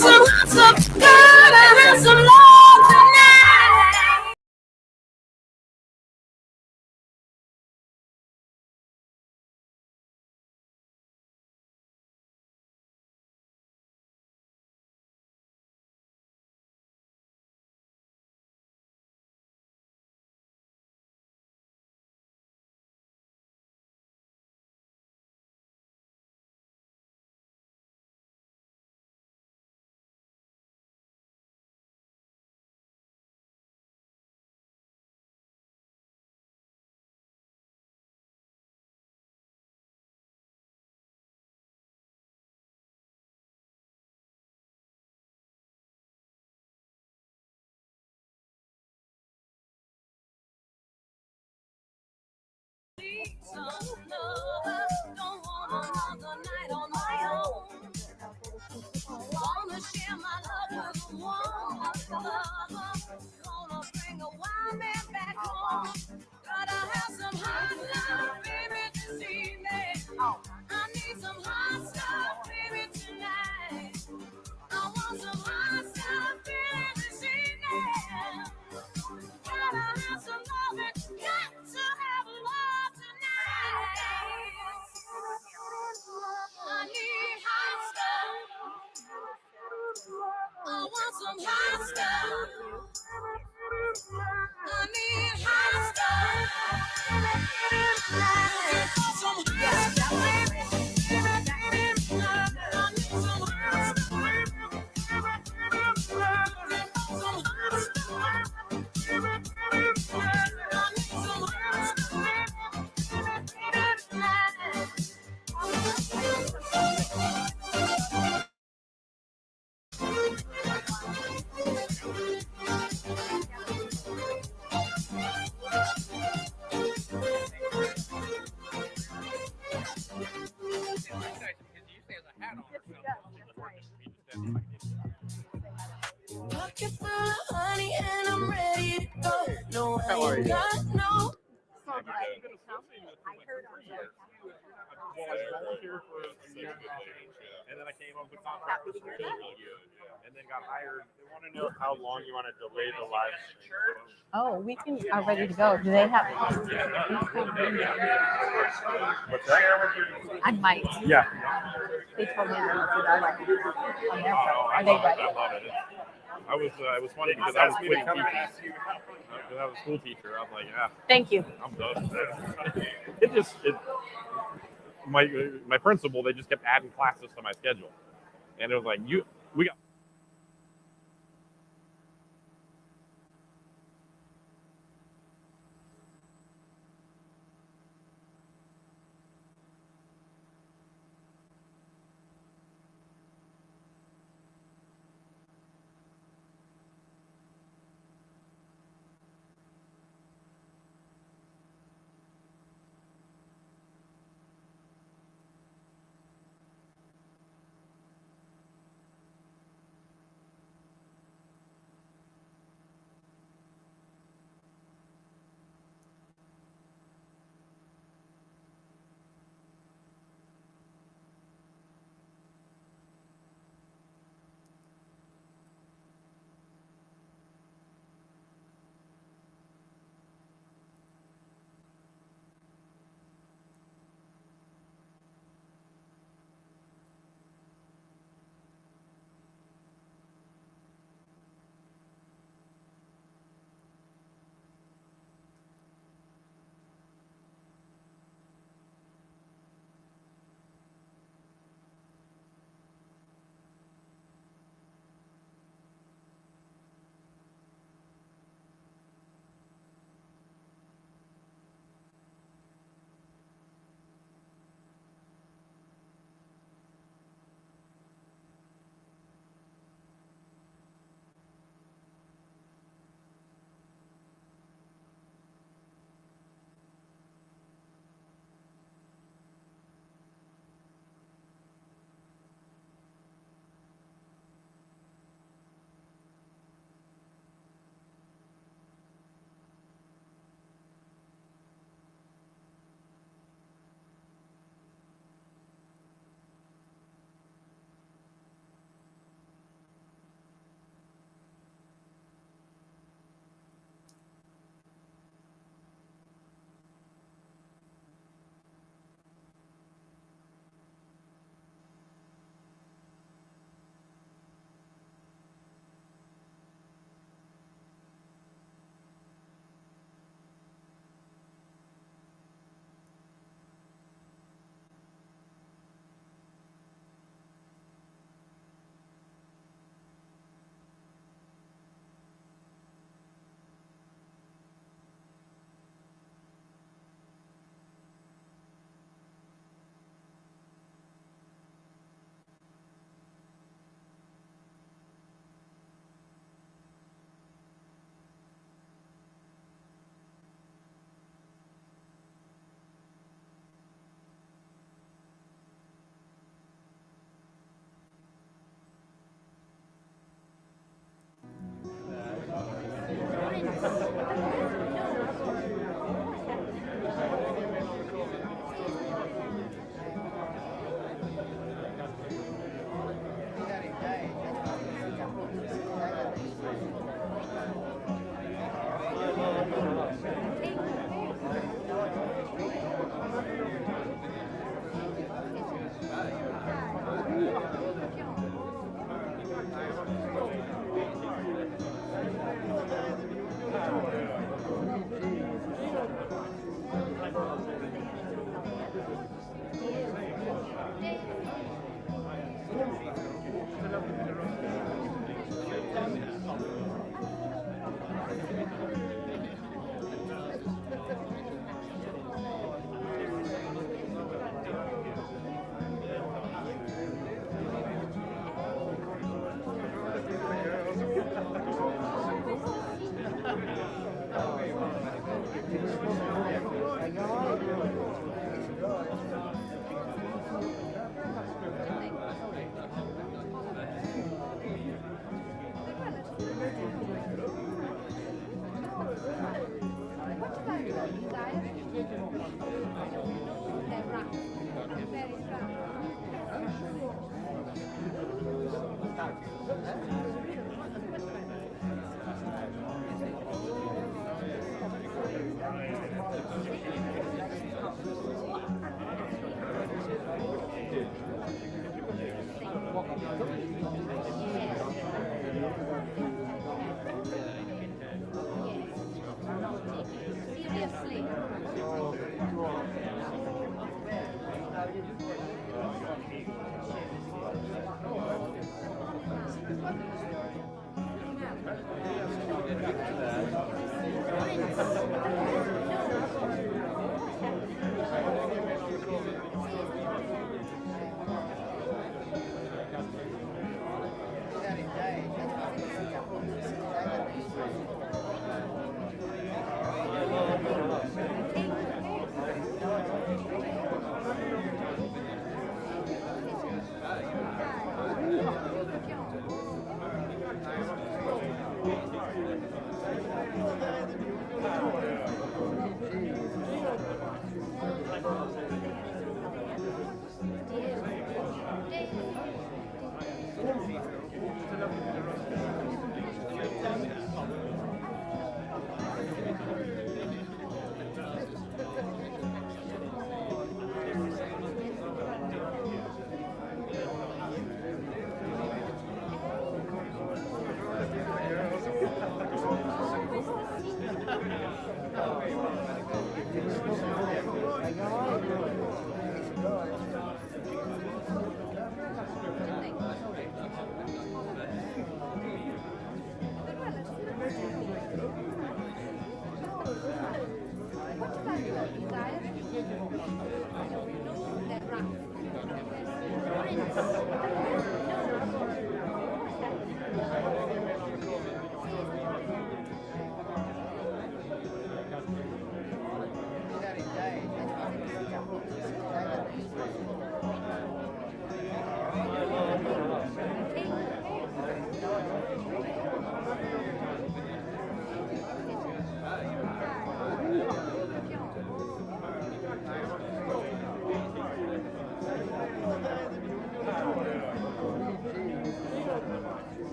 some, gotta have some love tonight. Some lover, don't want another night on my own. Wanna share my love with a warm lover. Gonna bring a wild man back home. Gotta have some hot love, baby, this evening. I need some hot stuff, baby, tonight. I want some hot stuff, baby, this evening. Gotta have some loving, got to have love tonight. I need hot stuff. I want some hot stuff. I need hot stuff. Some hot stuff, baby. I need some hot stuff. Some hot stuff. Pocket full of honey and I'm ready to go. No, I ain't got no. Well, I volunteered for a year, and then I came up with contract for 3 years, and then got hired. They want to know how long you want to delay the live stream. Oh, we are ready to go. Do they have? What's that? I might. Yeah. They told me that. Are they ready? I love it. I was funny because I was quitting teaching. Because I was a school teacher. I'm like, yeah. Thank you. I'm done. My principal, they just kept adding classes to my schedule, and it was like we got.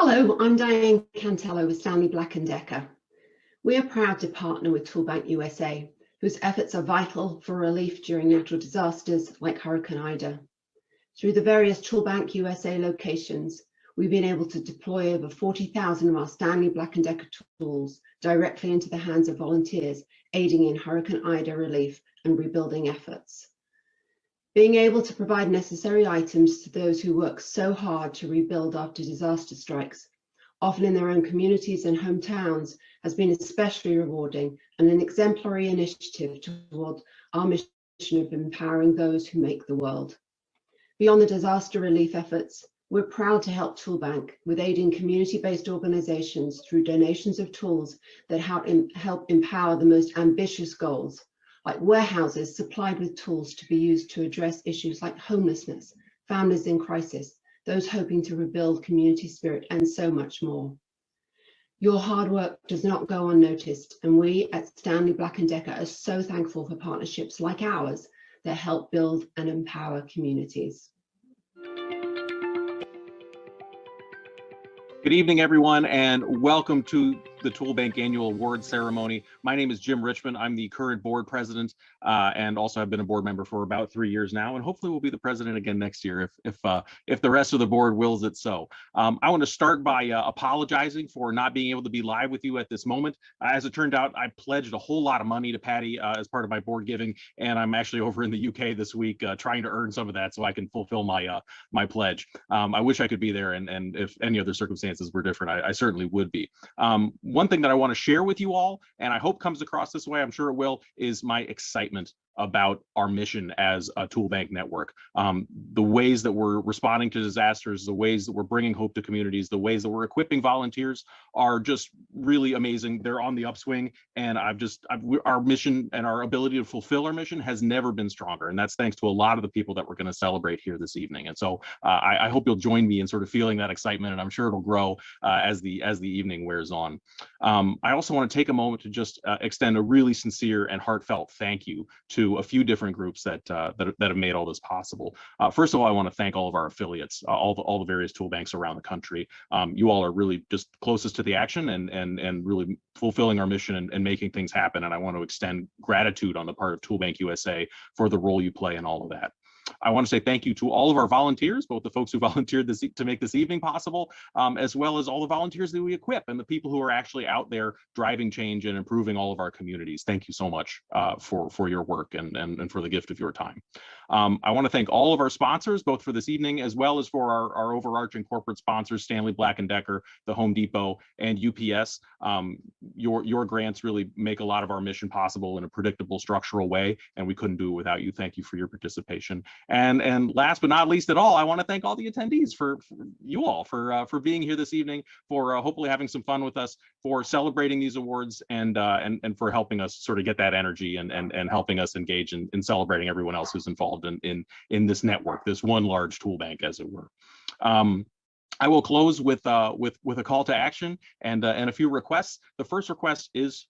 Hello, I'm Diane Cantello with Stanley Black & Decker. We are proud to partner with ToolBANK USA, whose efforts are vital for relief during natural disasters like Hurricane Ida. Through the various ToolBANK USA locations, we've been able to deploy over 40,000 of our Stanley Black & Decker tools directly into the hands of volunteers aiding in Hurricane Ida relief and rebuilding efforts. Being able to provide necessary items to those who work so hard to rebuild after disaster strikes, often in their own communities and hometowns, has been especially rewarding and an exemplary initiative toward our mission of empowering those who make the world. Beyond the disaster relief efforts, we're proud to help ToolBANK with aiding community-based organizations through donations of tools that help empower the most ambitious goals, like warehouses supplied with tools to be used to address issues like homelessness, families in crisis, those hoping to rebuild community spirit, and so much more. Your hard work does not go unnoticed, and we at Stanley Black & Decker are so thankful for partnerships like ours that help build and empower communities. Good evening, everyone, and welcome to the ToolBANK Annual Award Ceremony. My name is Jim Richmond. I'm the current board president, and also have been a board member for about 3 years now, and hopefully we'll be the president again next year if the rest of the board wills it so. I want to start by apologizing for not being able to be live with you at this moment. As it turned out, I pledged a whole lot of money to Patty as part of my board giving, and I'm actually over in the UK this week trying to earn some of that so I can fulfill my my pledge. I wish I could be there, and if any other circumstances were different, I certainly would be. One thing that I want to share with you all, and I hope comes across this way, I'm sure it will, is my excitement about our mission as a ToolBANK network. The ways that we're responding to disasters, the ways that we're bringing hope to communities, the ways that we're equipping volunteers are just really amazing. They're on the upswing, and our mission and our ability to fulfill our mission has never been stronger, and that's thanks to a lot of the people that we're going to celebrate here this evening. And so I hope you'll join me in sort of feeling that excitement, and I'm sure it'll grow as the evening wears on. I also want to take a moment to just extend a really sincere and heartfelt thank you to a few different groups that have made all this possible. First of all, I want to thank all of our affiliates, all the various tool banks around the country. You all are really just closest to the action and really fulfilling our mission and making things happen. And I want to extend gratitude on the part of ToolBANK USA for the role you play in all of that. I want to say thank you to all of our volunteers, both the folks who volunteered to make this evening possible, as well as all the volunteers that we equip and the people who are actually out there driving change and improving all of our communities. Thank you so much for your work and for the gift of your time. I want to thank all of our sponsors, both for this evening as well as for our overarching corporate sponsors, Stanley Black & Decker, the Home Depot, and UPS. Your grants really make a lot of our mission possible in a predictable, structural way, and we couldn't do it without you. Thank you for your participation. And last but not least at all, I want to thank all the attendees for being here this evening, for hopefully having some fun with us, for celebrating these awards, and for helping us sort of get that energy and helping us engage in celebrating everyone else who's involved in this network, this one large tool bank, as it were. I will close with a call to action and a few requests. The first request is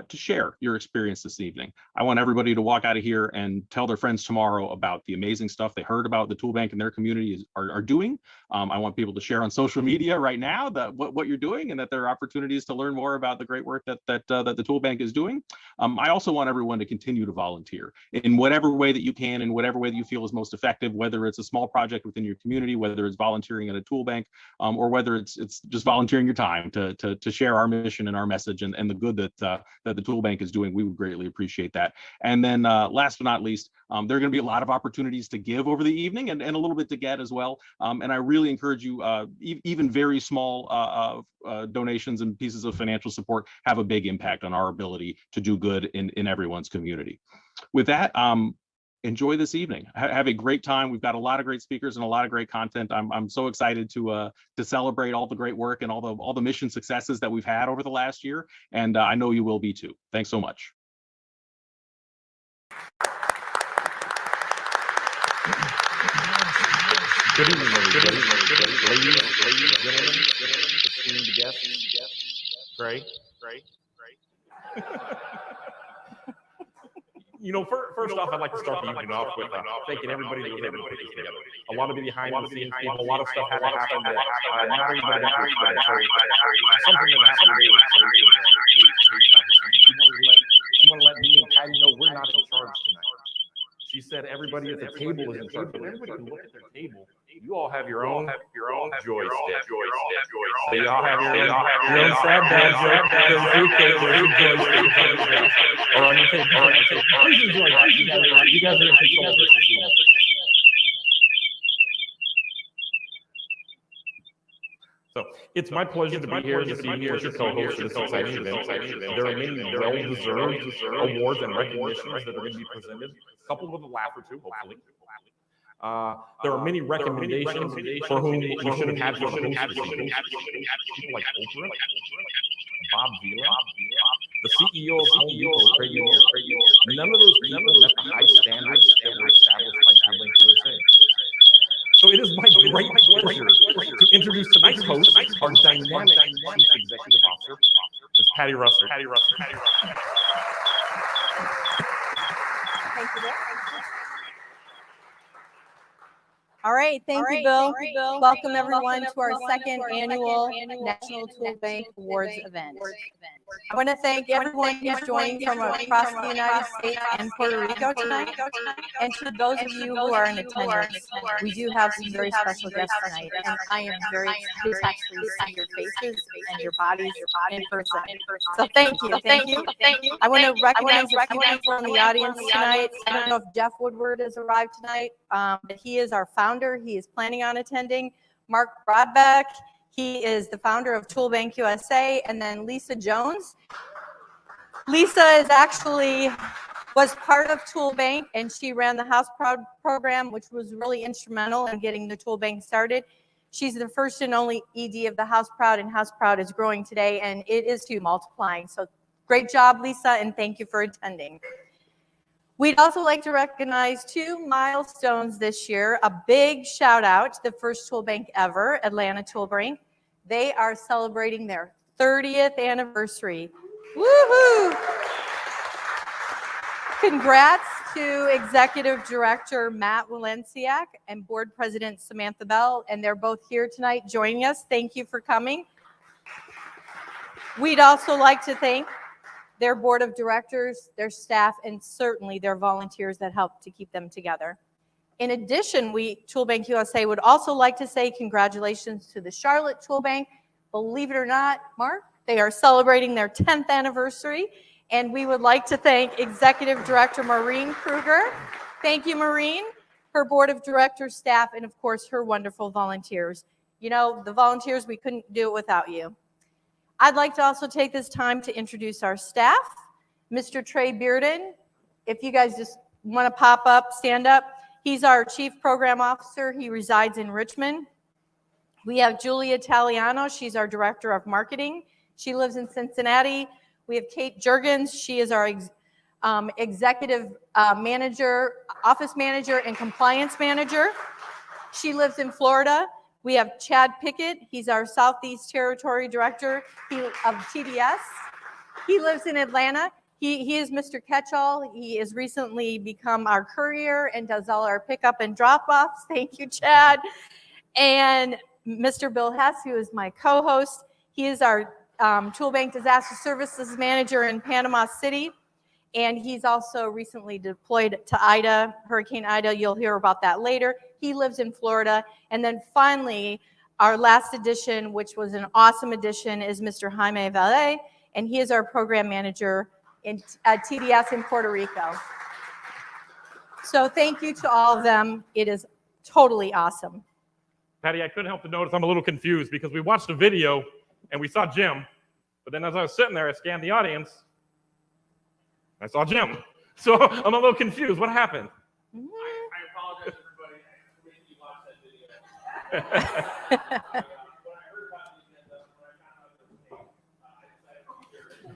to share your experience this evening. I want everybody to walk out of here and tell their friends tomorrow about the amazing stuff they heard about the ToolBANK and their community are doing. I want people to share on social media right now what you're doing, and that there are opportunities to learn more about the great work that the ToolBANK is doing. I also want everyone to continue to volunteer in whatever way that you can, in whatever way that you feel is most effective, whether it's a small project within your community, whether it's volunteering at a ToolBANK, or whether it's just volunteering your time to share our mission and our message and the good that the ToolBANK is doing. We would greatly appreciate that. And then last but not least, there are going to be a lot of opportunities to give over the evening and a little bit to get as well. And I really encourage you, even very small donations and pieces of financial support have a big impact on our ability to do good in everyone's community. With that, enjoy this evening. Have a great time. We've got a lot of great speakers and a lot of great content. I'm so excited to celebrate all the great work and all the mission successes that we've had over the last year, and I know you will be too. Thanks so much. Good evening, everybody. Ladies, gentlemen, esteemed guests. Trey. First off, I'd like to start the evening off with thanking everybody that was able to put this together. A lot of the behind the scenes people, a lot of stuff had to happen that not everybody got to experience. So something that happened today was great. She wanted to let me and Patty know we're not in charge tonight. She said everybody at the table is in charge, but everybody can look at their table. You all have your own joystick. So y'all have your own sad bad joke. Or on your table. Please enjoy that. You guys are in control of this evening. So it's my pleasure to be here this evening as your co-host of this exciting event. There are many well-deserved awards and recognitions that are going to be presented, coupled with a laugh or two, hopefully. There are many recommendations for whom we should have had for the host this evening. People like Oprah, Bob Vila, the CEO of Home Depot, Craig Unier. None of those people met the high standards that were established by ToolBANK USA. So it is my great pleasure to introduce tonight's host, our dynamic Chief Executive Officer, Ms. Patty Russer. Thank you, Bill. All right, thank you, Bill. Welcome everyone to our second annual National ToolBANK Awards event. I want to thank everyone who's joining from across the United States and Puerto Rico tonight. And to those of you who are in attendance, we do have some very special guests tonight. And I am very excited to actually see your faces and your bodies in person. So thank you. I want to recognize a few people in the audience tonight. I don't know if Jeff Woodward has arrived tonight, but he is our founder. He is planning on attending. Mark Brodbeck, he is the founder of ToolBANK USA, and then Lisa Jones. Lisa was part of ToolBANK, and she ran the House Proud program, which was really instrumental in getting the ToolBANK started. She's the first and only ED of the House Proud, and House Proud is growing today, and it is too multiplying. So great job, Lisa, and thank you for attending. We'd also like to recognize 2 milestones this year. A big shout out to the first ToolBANK ever, Atlanta ToolBANK. They are celebrating their 30th anniversary. Woohoo! Congrats to Executive Director Matt Walenciak and Board President Samantha Bell, and they're both here tonight joining us. Thank you for coming. We'd also like to thank their board of directors, their staff, and certainly their volunteers that help to keep them together. In addition, ToolBANK USA would also like to say congratulations to the Charlotte ToolBANK. Believe it or not, Mark, they are celebrating their 10th anniversary, and we would like to thank Executive Director Maureen Kruger. Thank you, Maureen, her board of directors, staff, and of course, her wonderful volunteers. You know, the volunteers, we couldn't do it without you. I'd like to also take this time to introduce our staff. Mr. Trey Bearden, if you guys just want to pop up, stand up. He's our Chief Program Officer. He resides in Richmond. We have Julia Taliano. She's our Director of Marketing. She lives in Cincinnati. We have Kate Jurgens. She is our Executive Manager, Office Manager, and Compliance Manager. She lives in Florida. We have Chad Pickett. He's our Southeast Territory Director of TDS. He lives in Atlanta. He is Mr. Catchall. He has recently become our courier and does all our pickup and drop-offs. Thank you, Chad. And Mr. Bill Hess, who is my co-host. He is our ToolBANK Disaster Services Manager in Panama City. And he's also recently deployed to Ida, Hurricane Ida. You'll hear about that later. He lives in Florida. And then finally, our last addition, which was an awesome addition, is Mr. Jaime Valle, and he is our program manager at TDS in Puerto Rico. So thank you to all of them. It is totally awesome. Patty, I couldn't help to notice I'm a little confused because we watched a video and we saw Jim, but then as I was sitting there, I scanned the audience. I saw Jim. So I'm a little confused. What happened? I apologize, everybody. I recently watched that video. When I heard about the agenda, when I found out it was me, I decided to be here.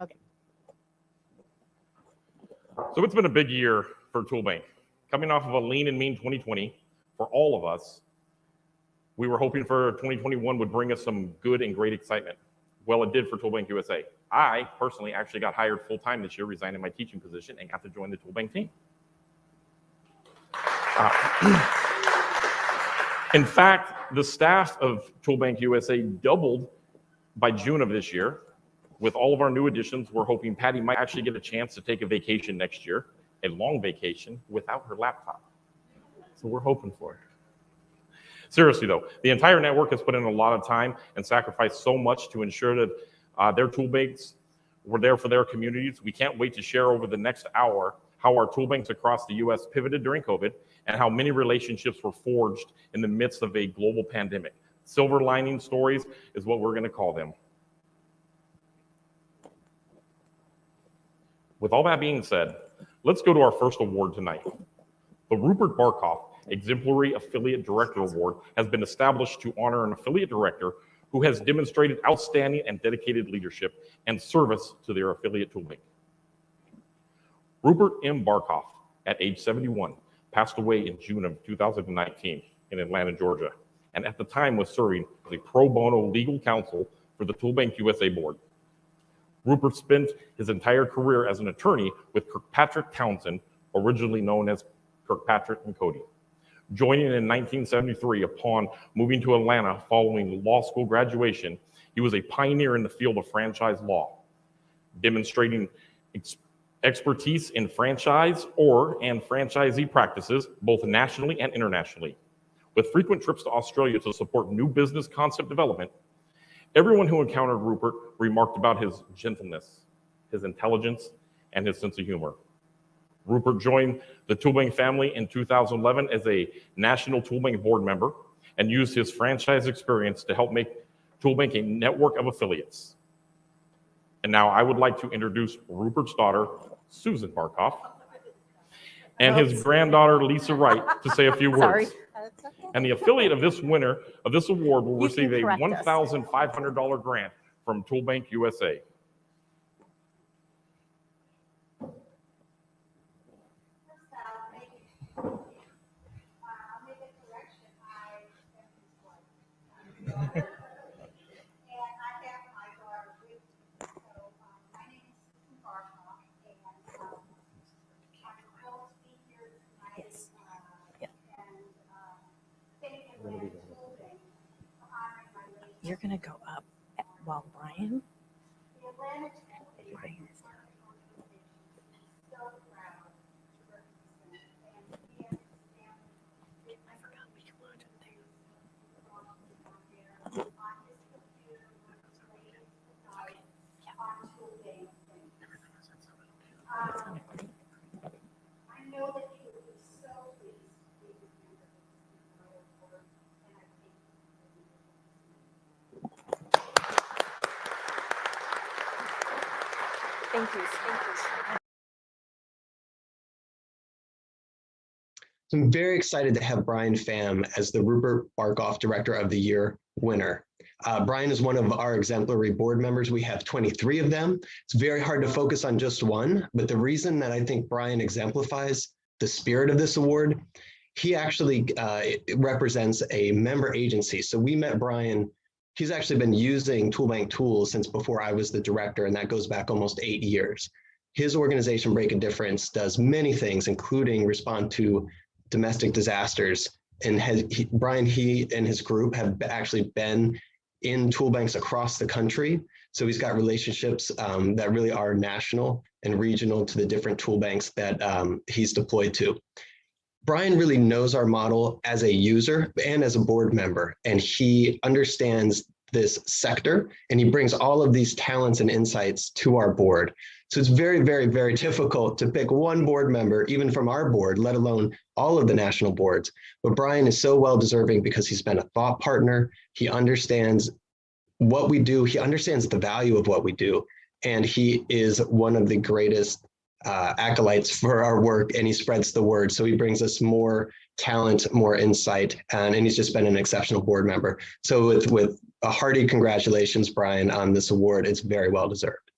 Okay. So it's been a big year for ToolBANK. Coming off of a lean and mean 2020 for all of us, We were hoping for 2021 would bring us some good and great excitement. Well, it did for ToolBank USA. I personally actually got hired full-time this year, resigning my teaching position, and got to join the ToolBank team. In fact, the staff of ToolBank USA doubled by June of this year. With all of our new additions, we're hoping Patty might actually get a chance to take a vacation next year, a long vacation without her laptop. So we're hoping for it. Seriously though, the entire network has put in a lot of time and sacrificed so much to ensure that their tool banks were there for their communities. We can't wait to share over the next hour how our tool banks across the US pivoted during COVID and how many relationships were forged in the midst of a global pandemic. Silver lining stories is what we're going to call them. With all that being said, let's go to our first award tonight. The Rupert Barkoff Exemplary Affiliate Director Award has been established to honor an affiliate director who has demonstrated outstanding and dedicated leadership and service to their affiliate toolbank. Rupert M. Barkoff, at age 71, passed away in June of 2019 in Atlanta, Georgia, and at the time was serving as a pro bono legal counsel for the ToolBank USA board. Rupert spent his entire career as an attorney with Kirkpatrick Townsend, originally known as Kirkpatrick and Cody. Joining in 1973 upon moving to Atlanta following law school graduation, he was a pioneer in the field of franchise law, demonstrating expertise in franchise and franchisee practices, both nationally and internationally. With frequent trips to Australia to support new business concept development, everyone who encountered Rupert remarked about his gentleness, his intelligence, and his sense of humor. Rupert joined the ToolBank family in 2011 as a national ToolBank board member and used his franchise experience to help make ToolBank a network of affiliates. And now I would like to introduce Rupert's daughter, Susan Barkoff, and his granddaughter, Lisa Wright, to say a few words. Sorry. And the affiliate of this winner of this award will You receive can a correct us. $1,500 grant from ToolBank USA. You're going to go up while Brian. Thank you. So I'm very excited to have Brian Pham as the Rupert Barkoff Director of the Year winner. Brian is one of our exemplary board members. We have 23 of them. It's very hard to focus on just one, but the reason that I think Brian exemplifies the spirit of this award, he actually represents a member agency. So we met Brian. He's actually been using ToolBank tools since before I was the director, and that goes back almost 8 years. His organization, Break a Difference, does many things, including respond to domestic disasters. And Brian, he and his group have actually been in ToolBanks across the country. So he's got relationships that really are national and regional to the different ToolBanks that he's deployed to. Brian really knows our model as a user and as a board member, and he understands this sector, and he brings all of these talents and insights to our board. So it's very, very, very difficult to pick one board member, even from our board, let alone all of the national boards. But Brian is so well deserving because he's been a thought partner. He understands what we do. He understands the value of what we do. And he is one of the greatest acolytes for our work, and he spreads the word. So he brings us more talent, more insight, and he's just been an exceptional board member. So with a hearty congratulations, Brian, on this award. It's very well deserved.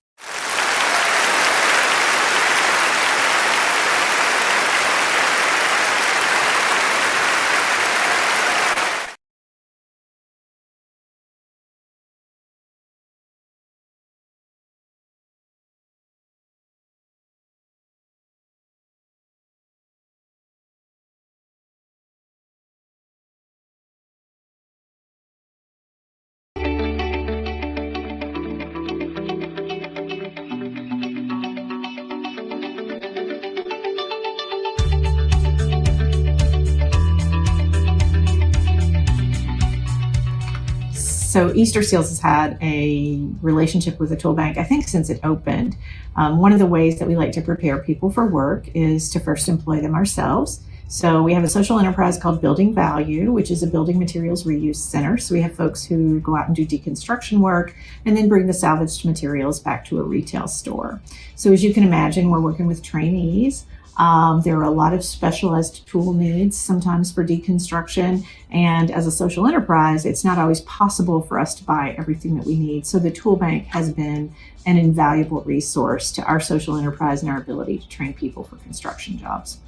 So Easter Seals has had a relationship with the ToolBANK, I think, since it opened. One of the ways that we like to prepare people for work is to first employ them ourselves. So we have a social enterprise called Building Value, which is a building materials reuse center. So we have folks who go out and do deconstruction work and then bring the salvaged materials back to a retail store. So as you can imagine, we're working with trainees. There are a lot of specialized tool needs sometimes for deconstruction. And as a social enterprise, it's not always possible for us to buy everything that we need. So the ToolBANK has been an invaluable resource to our social enterprise and our ability to train people for construction jobs.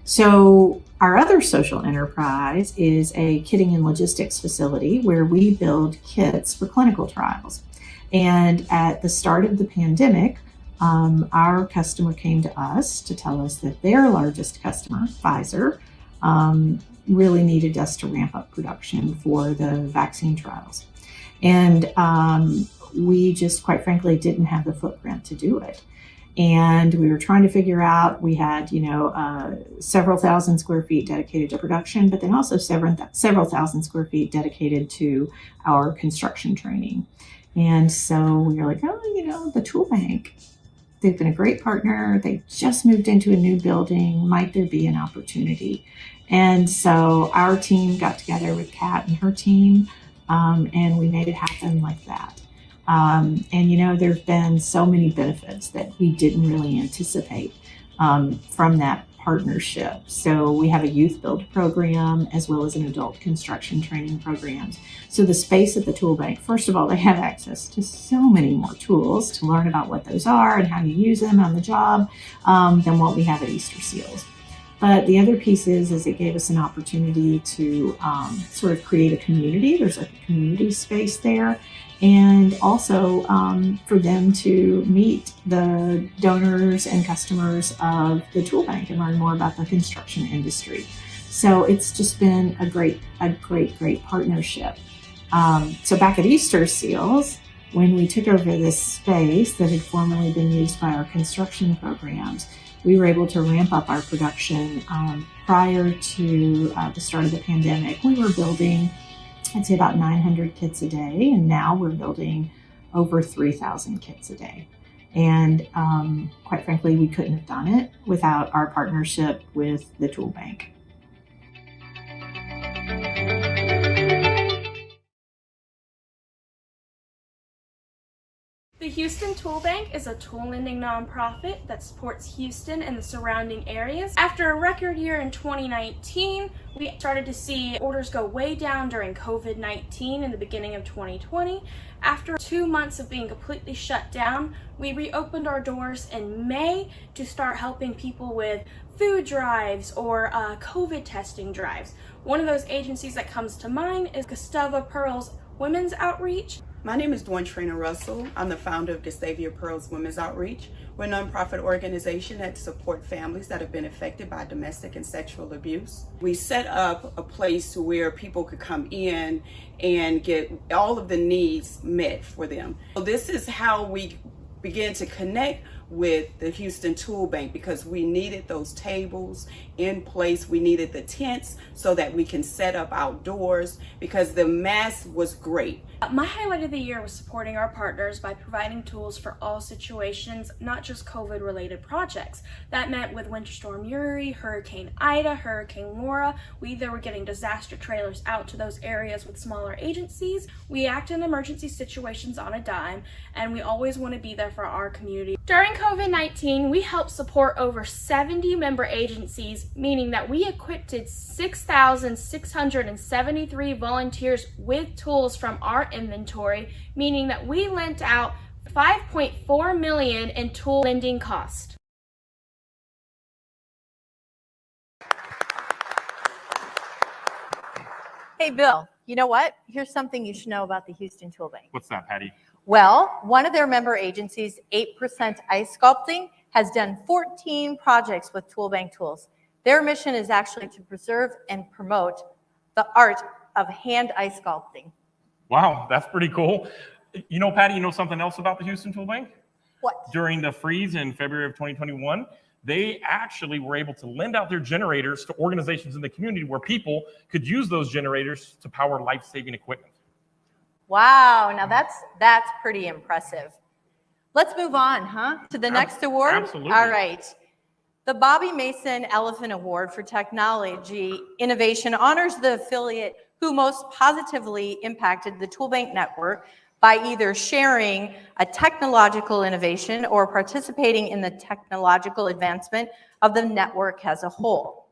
So our other social enterprise is a kitting and logistics facility where we build kits for clinical trials. And at the start of the pandemic, our customer came to us to tell us that their largest customer, Pfizer, really needed us to ramp up production for the vaccine trials. And we just, quite frankly, didn't have the footprint to do it. And we were trying to figure out, we had, several thousand square feet dedicated to production, but then also several thousand square feet dedicated to our construction training. And so we were like, the ToolBANK, they've been a great partner. They just moved into a new building. Might there be an opportunity? And so our team got together with Kat and her team, and we made it happen like that. There's been so many benefits that we didn't really anticipate from that partnership. So we have a youth build program as well as an adult construction training program. So the space at the ToolBANK, first of all, they have access to so many more tools to learn about what those are and how you use them on the job than what we have at Easter Seals. But the other piece is it gave us an opportunity to sort of create a community. There's like a community space there. And also for them to meet the donors and customers of the ToolBANK and learn more about the construction industry. So it's just been a great partnership. So back at Easter Seals, when we took over this space that had formerly been used by our construction programs, we were able to ramp up our production prior to the start of the pandemic. We were building, I'd say, about 900 kits a day, and now we're building over 3,000 kits a day. And quite frankly, we couldn't have done it without our partnership with the ToolBANK. The Houston ToolBANK is a tool lending nonprofit that supports Houston and the surrounding areas. After a record year in 2019, we started to see orders go way down during COVID-19 in the beginning of 2020. After 2 months of being completely shut down, we reopened our doors in May to start helping people with food drives or COVID testing drives. One of those agencies that comes to mind is Gustavia Pearl's Women's Outreach. My name is Dawn Trina Russell. I'm the founder of Gustavia Pearl's Women's Outreach. We're a nonprofit organization that supports families that have been affected by domestic and sexual abuse. We set up a place where people could come in and get all of the needs met for them. So this is how we began to connect with the Houston ToolBANK, because we needed those tables in place. We needed the tents so that we can set up outdoors, because the mass was great. My highlight of the year was supporting our partners by providing tools for all situations, not just COVID related projects. That meant with Winter Storm Uri, Hurricane Ida, Hurricane Laura, we either were getting disaster trailers out to those areas with smaller agencies. We act in emergency situations on a dime, and we always want to be there for our community. During COVID-19, we helped support over 70 member agencies, meaning that we equipped 6,673 volunteers with tools from our inventory, meaning that we lent out $5.4 million in tool lending cost. Hey, Bill, you know what? Here's something you should know about the Houston ToolBANK. What's that, Patty? Well, one of their member agencies, 8% Ice Sculpting, has done 14 projects with ToolBANK tools. Their mission is actually to preserve and promote the art of hand ice sculpting. Wow, that's pretty cool. You know, Patty, you know something else about the Houston ToolBANK? What? During the freeze in February of 2021, they actually were able to lend out their generators to organizations in the community where people could use those generators to power life-saving equipment. Wow, now that's pretty impressive. Let's move on, to the next award? Absolutely. All right. The Bobby Mason Elephant Award for Technology Innovation honors the affiliate who most positively impacted the ToolBank network by either sharing a technological innovation or participating in the technological advancement of the network as a whole.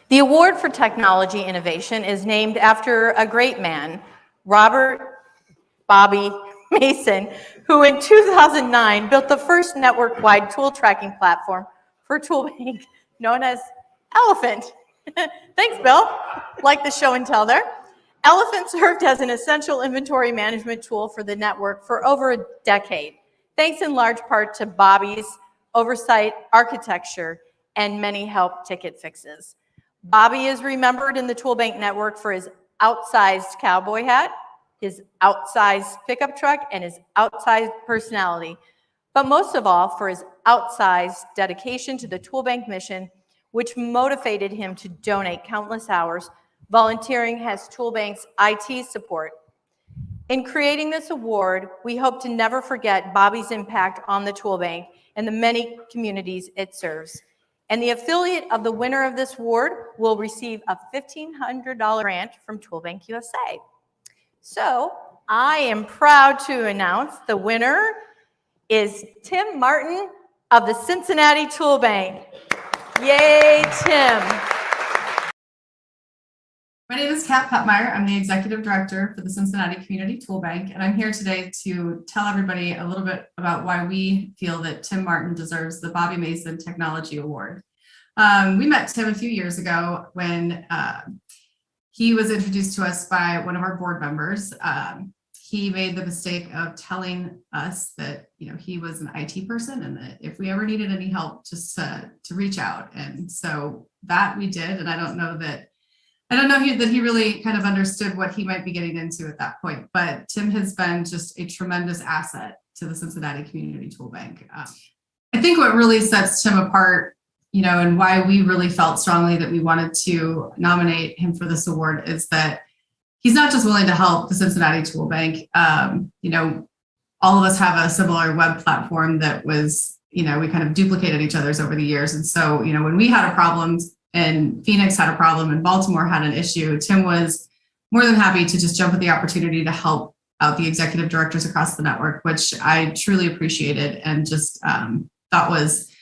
The award for technology innovation is named after a great man, Robert Bobby Mason, who in 2009 built the first network-wide tool tracking platform for ToolBank, known as Elephant. Thanks, Bill. Like the show and tell there. Elephant served as an essential inventory management tool for the network for over a decade, thanks in large part to Bobby's oversight, architecture, and many help ticket fixes. Bobby is remembered in the ToolBank network for his outsized cowboy hat, his outsized pickup truck, and his outsized personality, but most of all for his outsized dedication to the ToolBank mission, which motivated him to donate countless hours volunteering as ToolBank's IT support. In creating this award, we hope to never forget Bobby's impact on the ToolBank and the many communities it serves. And the affiliate of the winner of this award will receive a $1,500 grant from ToolBank USA. So I am proud to announce the winner is Tim Martin of the Cincinnati ToolBank. Yay, Tim. My name is Kat Putmeyer. I'm the Executive Director for the Cincinnati Community ToolBank, and I'm here today to tell everybody a little bit about why we feel that Tim Martin deserves the Bobby Mason Technology Award. We met Tim a few years ago when he was introduced to us by one of our board members. He made the mistake of telling us that he was an IT person and that if we ever needed any help, just to reach out. And so that we did, and I don't know that he really kind of understood what he might be getting into at that point. But Tim has been just a tremendous asset to the Cincinnati Community ToolBank. I think what really sets Tim apart, and why we really felt strongly that we wanted to nominate him for this award is that he's not just willing to help the Cincinnati ToolBank. All of us have a similar web platform that was, we kind of duplicated each other's over the years. And so, when we had a problem and Phoenix had a problem and Baltimore had an issue, Tim was more than happy to just jump at the opportunity to help out the executive directors across the network, which I truly appreciated and just thought was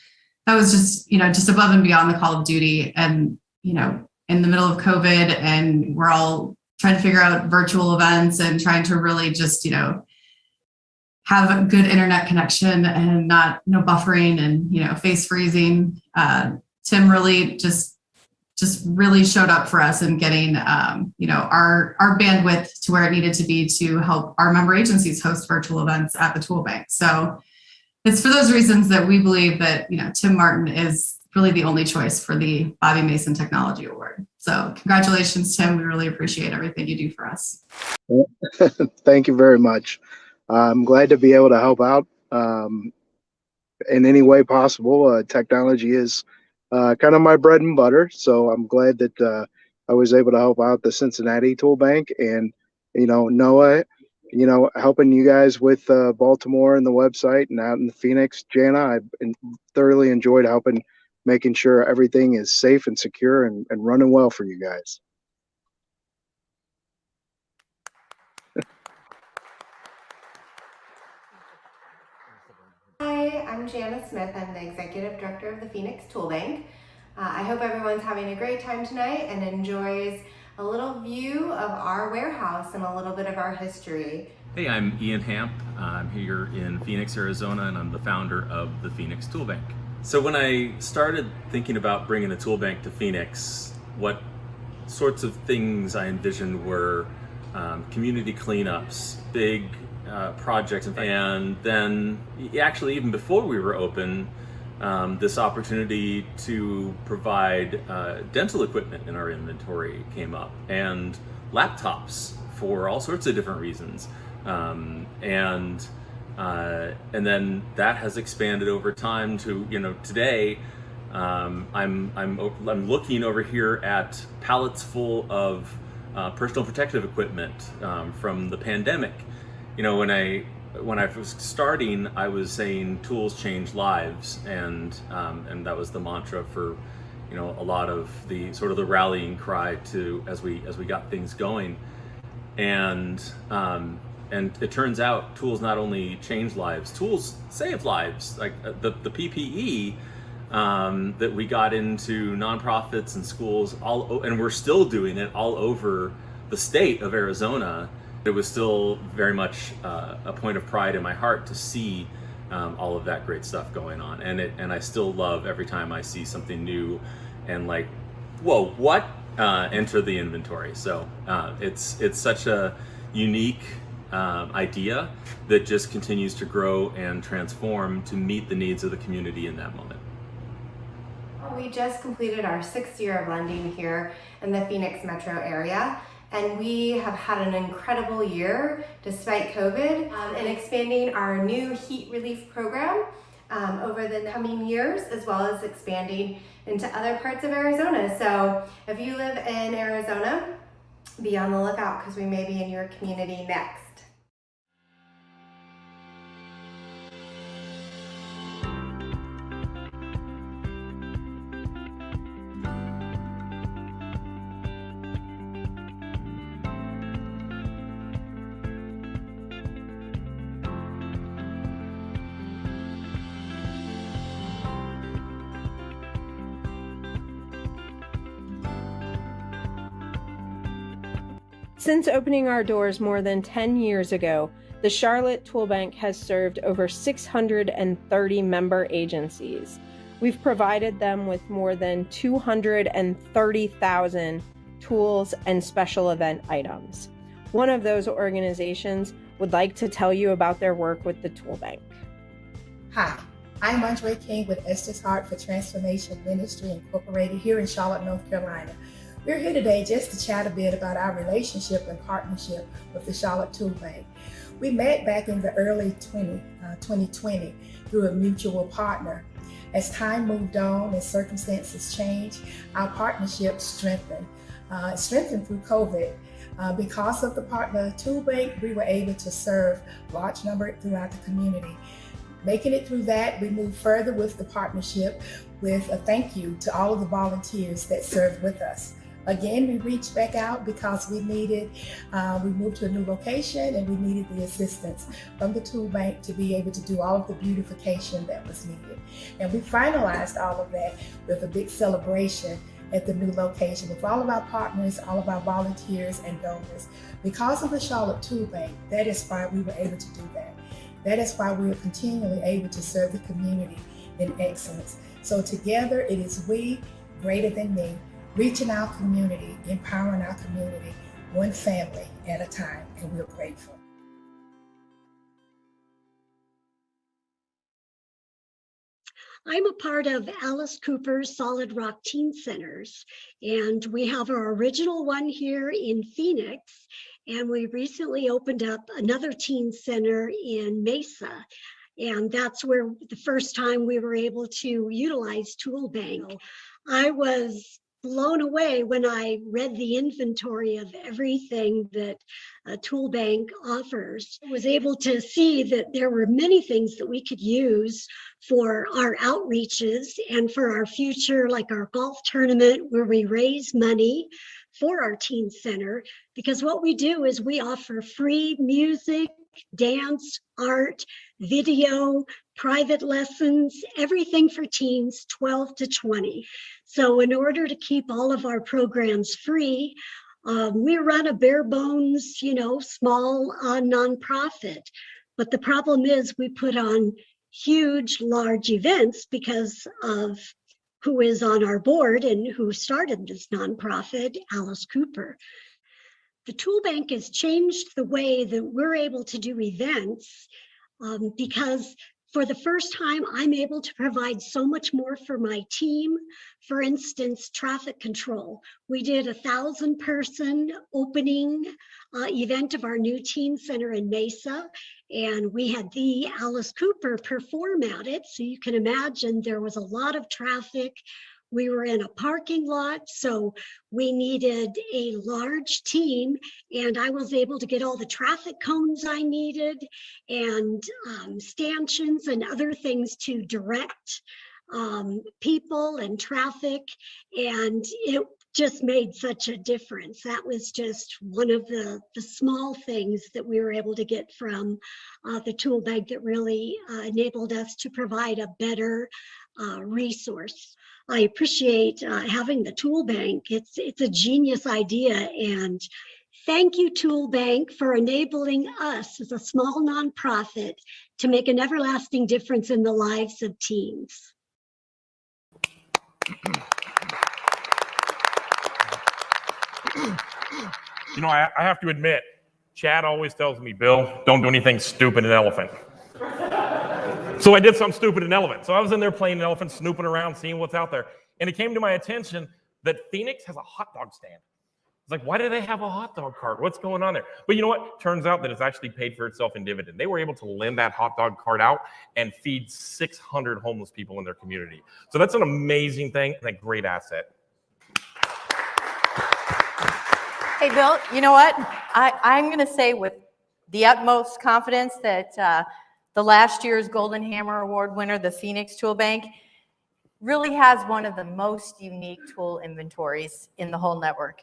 just above and beyond the call of duty. And, in the middle of COVID, and we're all trying to figure out virtual events and trying to really just, have a good internet connection and not buffering and, face freezing. Tim really just really showed up for us in getting, our bandwidth to where it needed to be to help our member agencies host virtual events at the ToolBank. So it's for those reasons that we believe that, Tim Martin is really the only choice for the Bobby Mason Technology Award. So congratulations, Tim. We really appreciate everything you do for us. Thank you very much. I'm glad to be able to help out in any way possible. Technology is kind of my bread and butter. So I'm glad that I was able to help out the Cincinnati ToolBank and, Noah, helping you guys with Baltimore and the website, and out in Phoenix, Jana, I've thoroughly enjoyed making sure everything is safe and secure and running well for you guys. Hi, I'm Jana Smith. I'm the Executive Director of the Phoenix ToolBank. I hope everyone's having a great time tonight and enjoys a little view of our warehouse and a little bit of our history. Hey, I'm Ian Hamp. I'm here in Phoenix, Arizona, and I'm the founder of the Phoenix ToolBank. So when I started thinking about bringing the ToolBank to Phoenix, what sorts of things I envisioned were community cleanups, big projects, and then actually even before we were open, this opportunity to provide dental equipment in our inventory came up, and laptops for all sorts of different reasons. And then that has expanded over time to, today I'm looking over here at pallets full of personal protective equipment from the pandemic. You know, when I was starting, I was saying tools change lives, and that was the mantra for, you know, a lot of the sort of the rallying cry to as we got things going, and it turns out tools not only change lives, tools save lives. Like the PPE that we got into nonprofits and schools and we're still doing it all over the state of Arizona. It was still very much a point of pride in my heart to see all of that great stuff going on, and I still love every time I see something new and like, whoa, what? Enter the inventory. So it's such a unique idea that just continues to grow and transform to meet the needs of the community in that moment. We just completed our 6th year of lending here in the Phoenix metro area, and we have had an incredible year despite COVID in expanding our new heat relief program over the coming years, as well as expanding into other parts of Arizona. So if you live in Arizona, be on the lookout because we may be in your community next. Since opening our doors more than 10 years ago, the Charlotte ToolBANK has served over 630 member agencies. We've provided them with more than 230,000 tools and special event items. One of those organizations would like to tell you about their work with the ToolBANK. Hi, I'm Andre King with Esther's Heart for Transformation Ministry Incorporated here in Charlotte, North Carolina. We're here today just to chat a bit about our relationship and partnership with the Charlotte ToolBANK. We met back in the early 2020 through a mutual partner. As time moved on and circumstances changed, our partnership strengthened. It strengthened through COVID. Because of the partner ToolBANK, we were able to serve large number throughout the community. Making it through that, we moved further with the partnership with a thank you to all of the volunteers that served with us. Again, we reached back out because we moved to a new location and we needed the assistance from the ToolBANK to be able to do all of the beautification that was needed. And we finalized all of that with a big celebration at the new location with all of our partners, all of our volunteers and donors. Because of the Charlotte ToolBANK, that is why we were able to do that. That is why we are continually able to serve the community in excellence. So together it is we, greater than me, reaching our community, empowering our community, one family at a time, and we're grateful. I'm a part of Alice Cooper's Solid Rock Teen Centers, and we have our original one here in Phoenix, and we recently opened up another teen center in Mesa, and that's where the first time we were able to utilize ToolBANK. I was blown away when I read the inventory of everything that ToolBANK offers. I was able to see that there were many things that we could use for our outreaches and for our future, like our golf tournament where we raise money for our teen center, because what we do is we offer free music, dance, art, video, private lessons, everything for teens 12 to 20. So in order to keep all of our programs free, we run a bare bones, small nonprofit. But the problem is we put on huge, large events because of who is on our board and who started this nonprofit, Alice Cooper. The ToolBANK has changed the way that we're able to do events because for the first time, I'm able to provide so much more for my team. For instance, traffic control. We did a 1,000-person opening event of our new teen center in Mesa, and we had the Alice Cooper perform at it. So you can imagine there was a lot of traffic. We were in a parking lot, so we needed a large team, and I was able to get all the traffic cones I needed and stanchions and other things to direct people and traffic, and it just made such a difference. That was just one of the small things that we were able to get from the ToolBANK that really enabled us to provide a better resource. I appreciate having the ToolBANK. It's a genius idea, and thank you, ToolBANK, for enabling us as a small nonprofit to make an everlasting difference in the lives of teens. You know, I have to admit, Chad always tells me, Bill, don't do anything stupid in Elephant. So I did something stupid in Elephant. So I was in there playing Elephant, snooping around, seeing what's out there. And it came to my attention that Phoenix has a hot dog stand. It's like, why do they have a hot dog cart? What's going on there? But you know what? Turns out that it's actually paid for itself in dividend. They were able to lend that hot dog cart out and feed 600 homeless people in their community. So that's an amazing thing and a great asset. Hey, Bill, you know what? I'm going to say with the utmost confidence that the last year's Golden Hammer Award winner, the Phoenix ToolBANK, really has one of the most unique tool inventories in the whole network.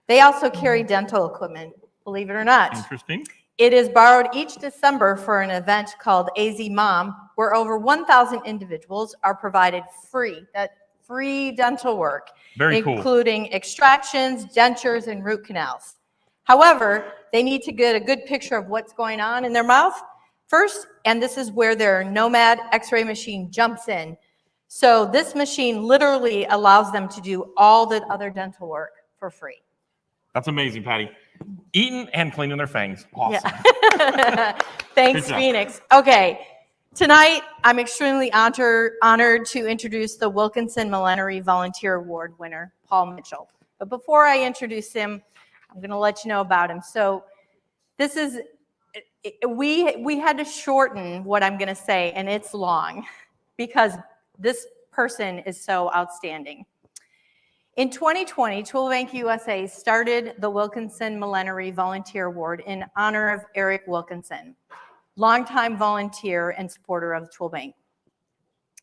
They also carry dental equipment, believe it or not. Interesting. It is borrowed each December for an event called AZ Mom, where over 1,000 individuals are provided free dental work, Very cool. including extractions, dentures, and root canals. However, they need to get a good picture of what's going on in their mouth first, and this is where their Nomad X-ray machine jumps in. So this machine literally allows them to do all the other dental work for free. That's amazing, Patty. Eating and cleaning their fangs. Awesome. Yeah. Thanks, Phoenix. Okay. Tonight, I'm extremely honored to introduce the Wilkinson Millenary Volunteer Award winner, Paul Mitchell. But before I introduce him, I'm going to let you know about him. So this is, we had to shorten what I'm going to say, and it's long, because this person is so outstanding. In 2020, ToolBANK USA started the Wilkinson Millenary Volunteer Award in honor of Eric Wilkinson, longtime volunteer and supporter of ToolBANK.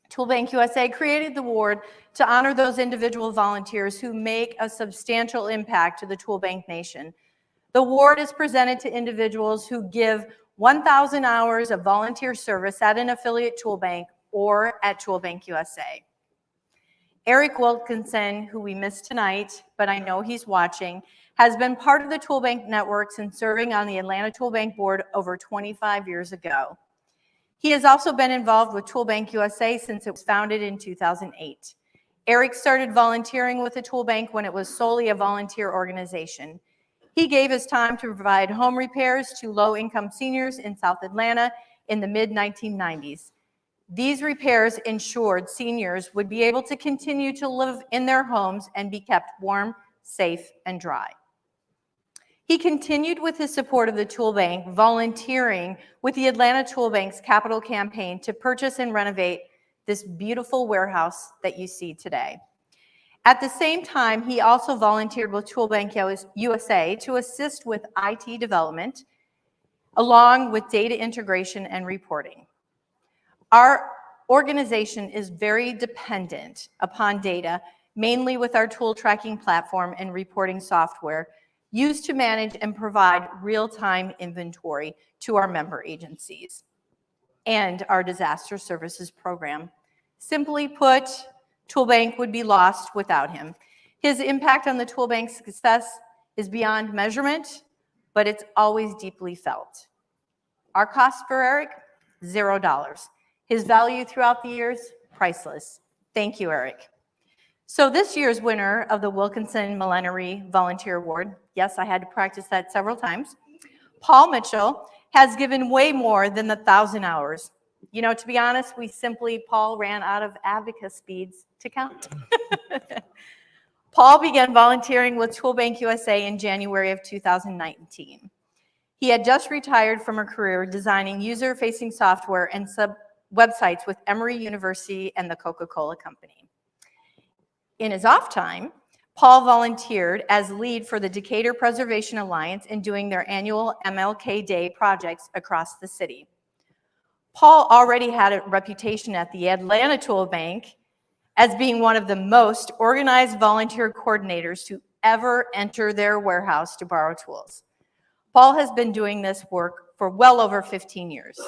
ToolBANK USA created the award to honor those individual volunteers who make a substantial impact to the ToolBANK nation. The award is presented to individuals who give 1,000 hours of volunteer service at an affiliate ToolBANK or at ToolBANK USA. Eric Wilkinson, who we missed tonight, but I know he's watching, has been part of the ToolBANK network since serving on the Atlanta ToolBANK board over 25 years ago. He has also been involved with ToolBANK USA since it was founded in 2008. Eric started volunteering with the ToolBANK when it was solely a volunteer organization. He gave his time to provide home repairs to low-income seniors in South Atlanta in the mid-1990s. These repairs ensured seniors would be able to continue to live in their homes and be kept warm, safe, and dry. He continued with his support of the ToolBANK, volunteering with the Atlanta ToolBANK's capital campaign to purchase and renovate this beautiful warehouse that you see today. At the same time, he also volunteered with ToolBANK USA to assist with IT development, along with data integration and reporting. Our organization is very dependent upon data, mainly with our tool tracking platform and reporting software used to manage and provide real-time inventory to our member agencies and our disaster services program. Simply put, ToolBANK would be lost without him. His impact on the ToolBANK success is beyond measurement, but it's always deeply felt. Our cost for Eric, $0. His value throughout the years, priceless. Thank you, Eric. So this year's winner of the Wilkinson Millenary Volunteer Award, yes, I had to practice that several times, Paul Mitchell, has given way more than the 1,000 hours. You know, to be honest, Paul ran out of abacus beads to count. Paul began volunteering with ToolBANK USA in January of 2019. He had just retired from a career designing user-facing software and websites with Emory University and the Coca-Cola Company. In his off time, Paul volunteered as lead for the Decatur Preservation Alliance in doing their annual MLK Day projects across the city. Paul already had a reputation at the Atlanta Tool Bank as being one of the most organized volunteer coordinators to ever enter their warehouse to borrow tools. Paul has been doing this work for well over 15 years.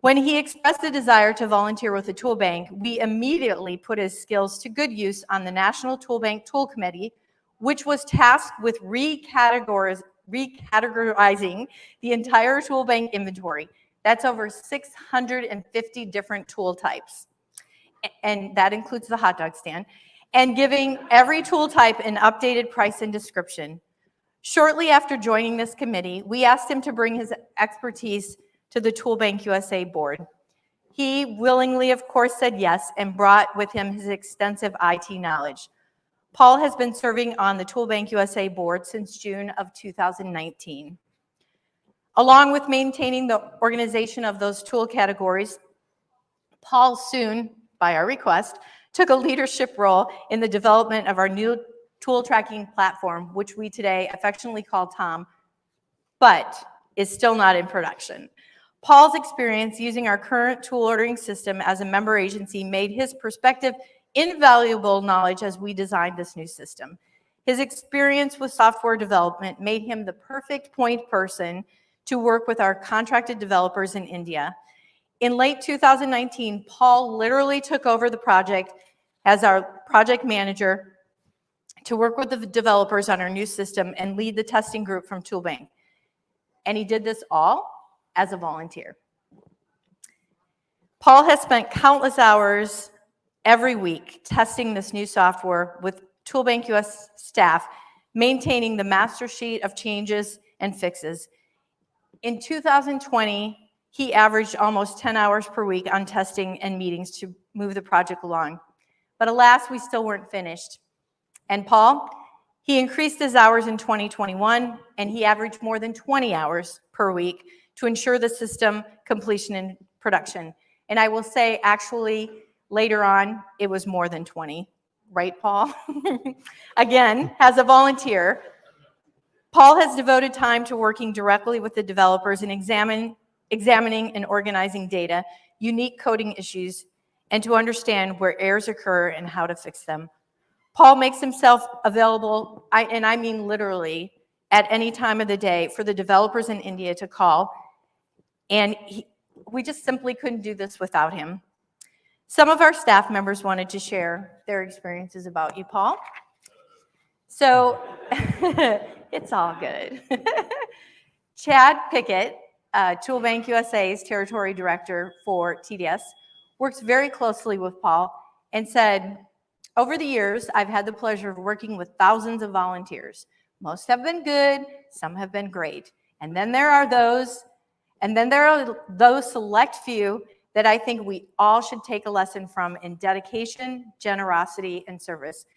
When he expressed a desire to volunteer with the Tool Bank, we immediately put his skills to good use on the National Tool Bank Tool Committee, which was tasked with recategorizing the entire Tool Bank inventory. That's over 650 different tool types, and that includes the hot dog stand, and giving every tool type an updated price and description. Shortly after joining this committee, we asked him to bring his expertise to the ToolBank USA board. He willingly, of course, said yes and brought with him his extensive IT knowledge. Paul has been serving on the ToolBank USA board since June of 2019. Along with maintaining the organization of those tool categories, Paul soon, by our request, took a leadership role in the development of our new tool tracking platform, which we today affectionately call TOM, but is still not in production. Paul's experience using our current tool ordering system as a member agency made his perspective invaluable knowledge as we designed this new system. His experience with software development made him the perfect point person to work with our contracted developers in India. In late 2019, Paul literally took over the project as our project manager to work with the developers on our new system and lead the testing group from ToolBank. And he did this all as a volunteer. Paul has spent countless hours every week testing this new software with ToolBank US staff, maintaining the master sheet of changes and fixes. In 2020, he averaged almost 10 hours per week on testing and meetings to move the project along. But alas, we still weren't finished. And Paul, he increased his hours in 2021, and he averaged more than 20 hours per week to ensure the system completion and production. And I will say, actually, later on, it was more than 20. Right, Paul? Again, as a volunteer, Paul has devoted time to working directly with the developers and examining and organizing data, unique coding issues, and to understand where errors occur and how to fix them. Paul makes himself available, and I mean literally, at any time of the day for the developers in India to call, and we just simply couldn't do this without him. Some of our staff members wanted to share their experiences about you, Paul. So it's all good. Chad Pickett, ToolBank USA's territory director for TDS, works very closely with Paul and said, over the years, I've had the pleasure of working with thousands of volunteers. Most have been good, some have been great. And then there are those select few that I think we all should take a lesson from in dedication, generosity, and service.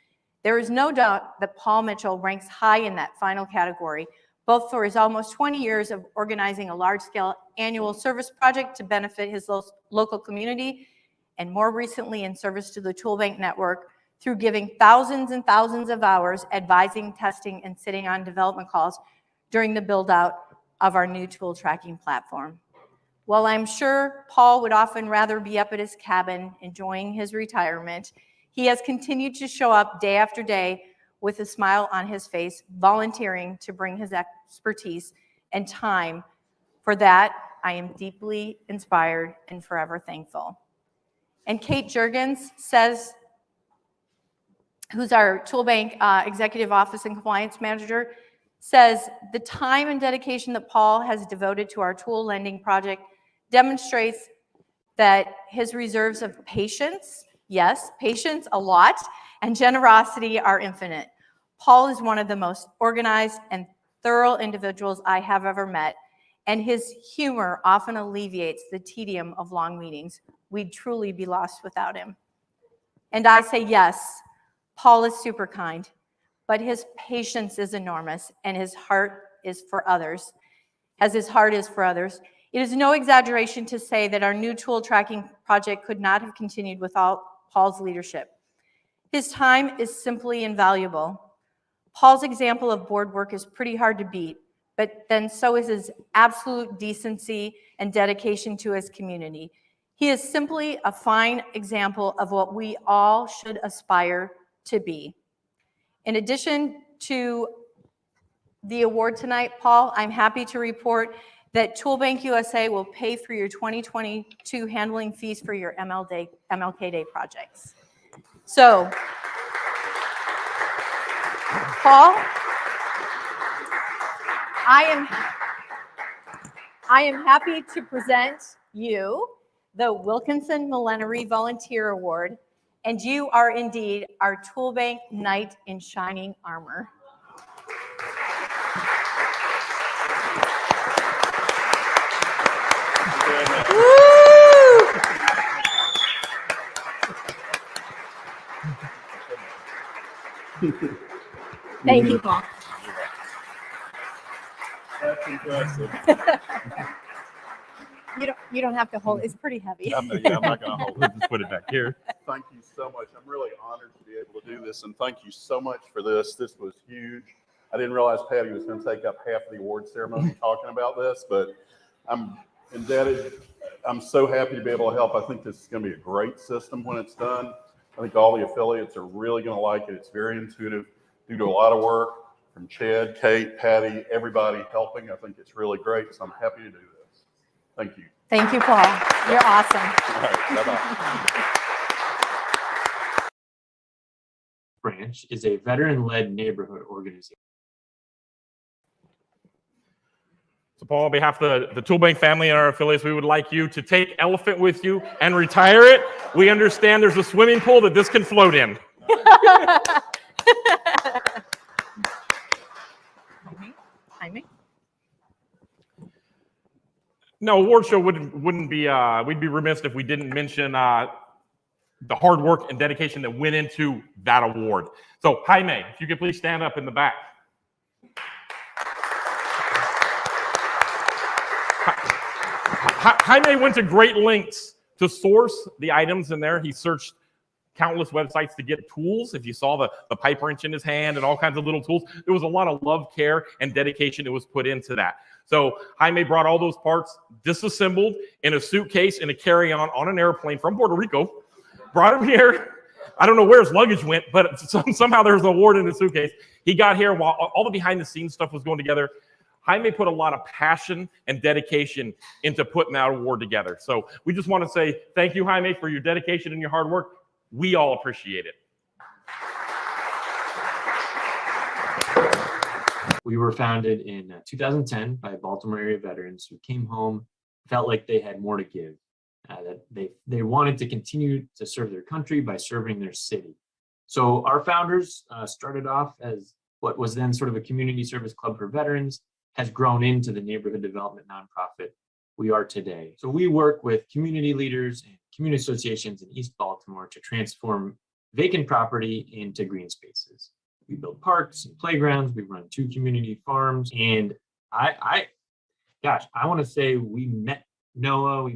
There is no doubt that Paul Mitchell ranks high in that final category, both for his almost 20 years of organizing a large-scale annual service project to benefit his local community, and more recently in service to the ToolBank network through giving thousands and thousands of hours advising, testing, and sitting on development calls during the build-out of our new tool tracking platform. While I'm sure Paul would often rather be up at his cabin enjoying his retirement, he has continued to show up day after day with a smile on his face, volunteering to bring his expertise and time. For that, I am deeply inspired and forever thankful. And Kate Juergens says, who's our ToolBank Executive Office and Compliance Manager, says, the time and dedication that Paul has devoted to our tool lending project demonstrates that his reserves of patience, yes, patience a lot, and generosity are infinite. Paul is one of the most organized and thorough individuals I have ever met, and his humor often alleviates the tedium of long meetings. We'd truly be lost without him. And I say yes, Paul is super kind, but his patience is enormous, and his heart is for others, as his heart is for others. It is no exaggeration to say that our new tool tracking project could not have continued without Paul's leadership. His time is simply invaluable. Paul's example of board work is pretty hard to beat, but then so is his absolute decency and dedication to his community. He is simply a fine example of what we all should aspire to be. In addition to the award tonight, Paul, I'm happy to report that ToolBank USA will pay for your 2022 handling fees for your MLK Day projects. So, Paul, I am happy to present you the Wilkinson Millenery Volunteer Award, and you are indeed our ToolBank Knight in Shining Armor. Woo! Thank you, Paul. That's impressive. You don't have to hold it. It's pretty heavy. I'm not going to hold it. Just put it back here. Thank you so much. I'm really honored to be able to do this, and thank you so much for this. This was huge. I didn't realize Patty was going to take up half of the award ceremony talking about this, but I'm indebted. I'm so happy to be able to help. I think this is going to be a great system when it's done. I think all the affiliates are really going to like it. It's very intuitive, due to a lot of work from Chad, Kate, Patty, everybody helping. I think it's really great, so I'm happy to do this. Thank you. Thank you, Paul. You're awesome. All right, bye-bye. Branch is a veteran-led neighborhood organization. So Paul, on behalf of the ToolBank family and our affiliates, we would like you to take Elephant with you and retire it. We understand there's a swimming pool that this can float in. Timing. No, award show wouldn't be, we'd be remiss if we didn't mention the hard work and dedication that went into that award. So Jaime, if you could please stand up in the back. Jaime went to great lengths to source the items in there. He searched countless websites to get tools. If you saw the pipe wrench in his hand and all kinds of little tools, there was a lot of love, care, and dedication that was put into that. So Jaime brought all those parts disassembled in a suitcase in a carry-on on an airplane from Puerto Rico, brought him here. I don't know where his luggage went, but somehow there's an award in his suitcase. He got here while all the behind-the-scenes stuff was going together. Jaime put a lot of passion and dedication into putting that award together. So we just want to say thank you, Jaime, for your dedication and your hard work. We all appreciate it. We were founded in 2010 by Baltimore area veterans who came home, felt like they had more to give, that they wanted to continue to serve their country by serving their city. So our founders started off as what was then sort of a community service club for veterans, has grown into the neighborhood development nonprofit we are today. So we work with community leaders and community associations in East Baltimore to transform vacant property into green spaces. We build parks and playgrounds, we run 2 community farms, and I want to say we met Noah,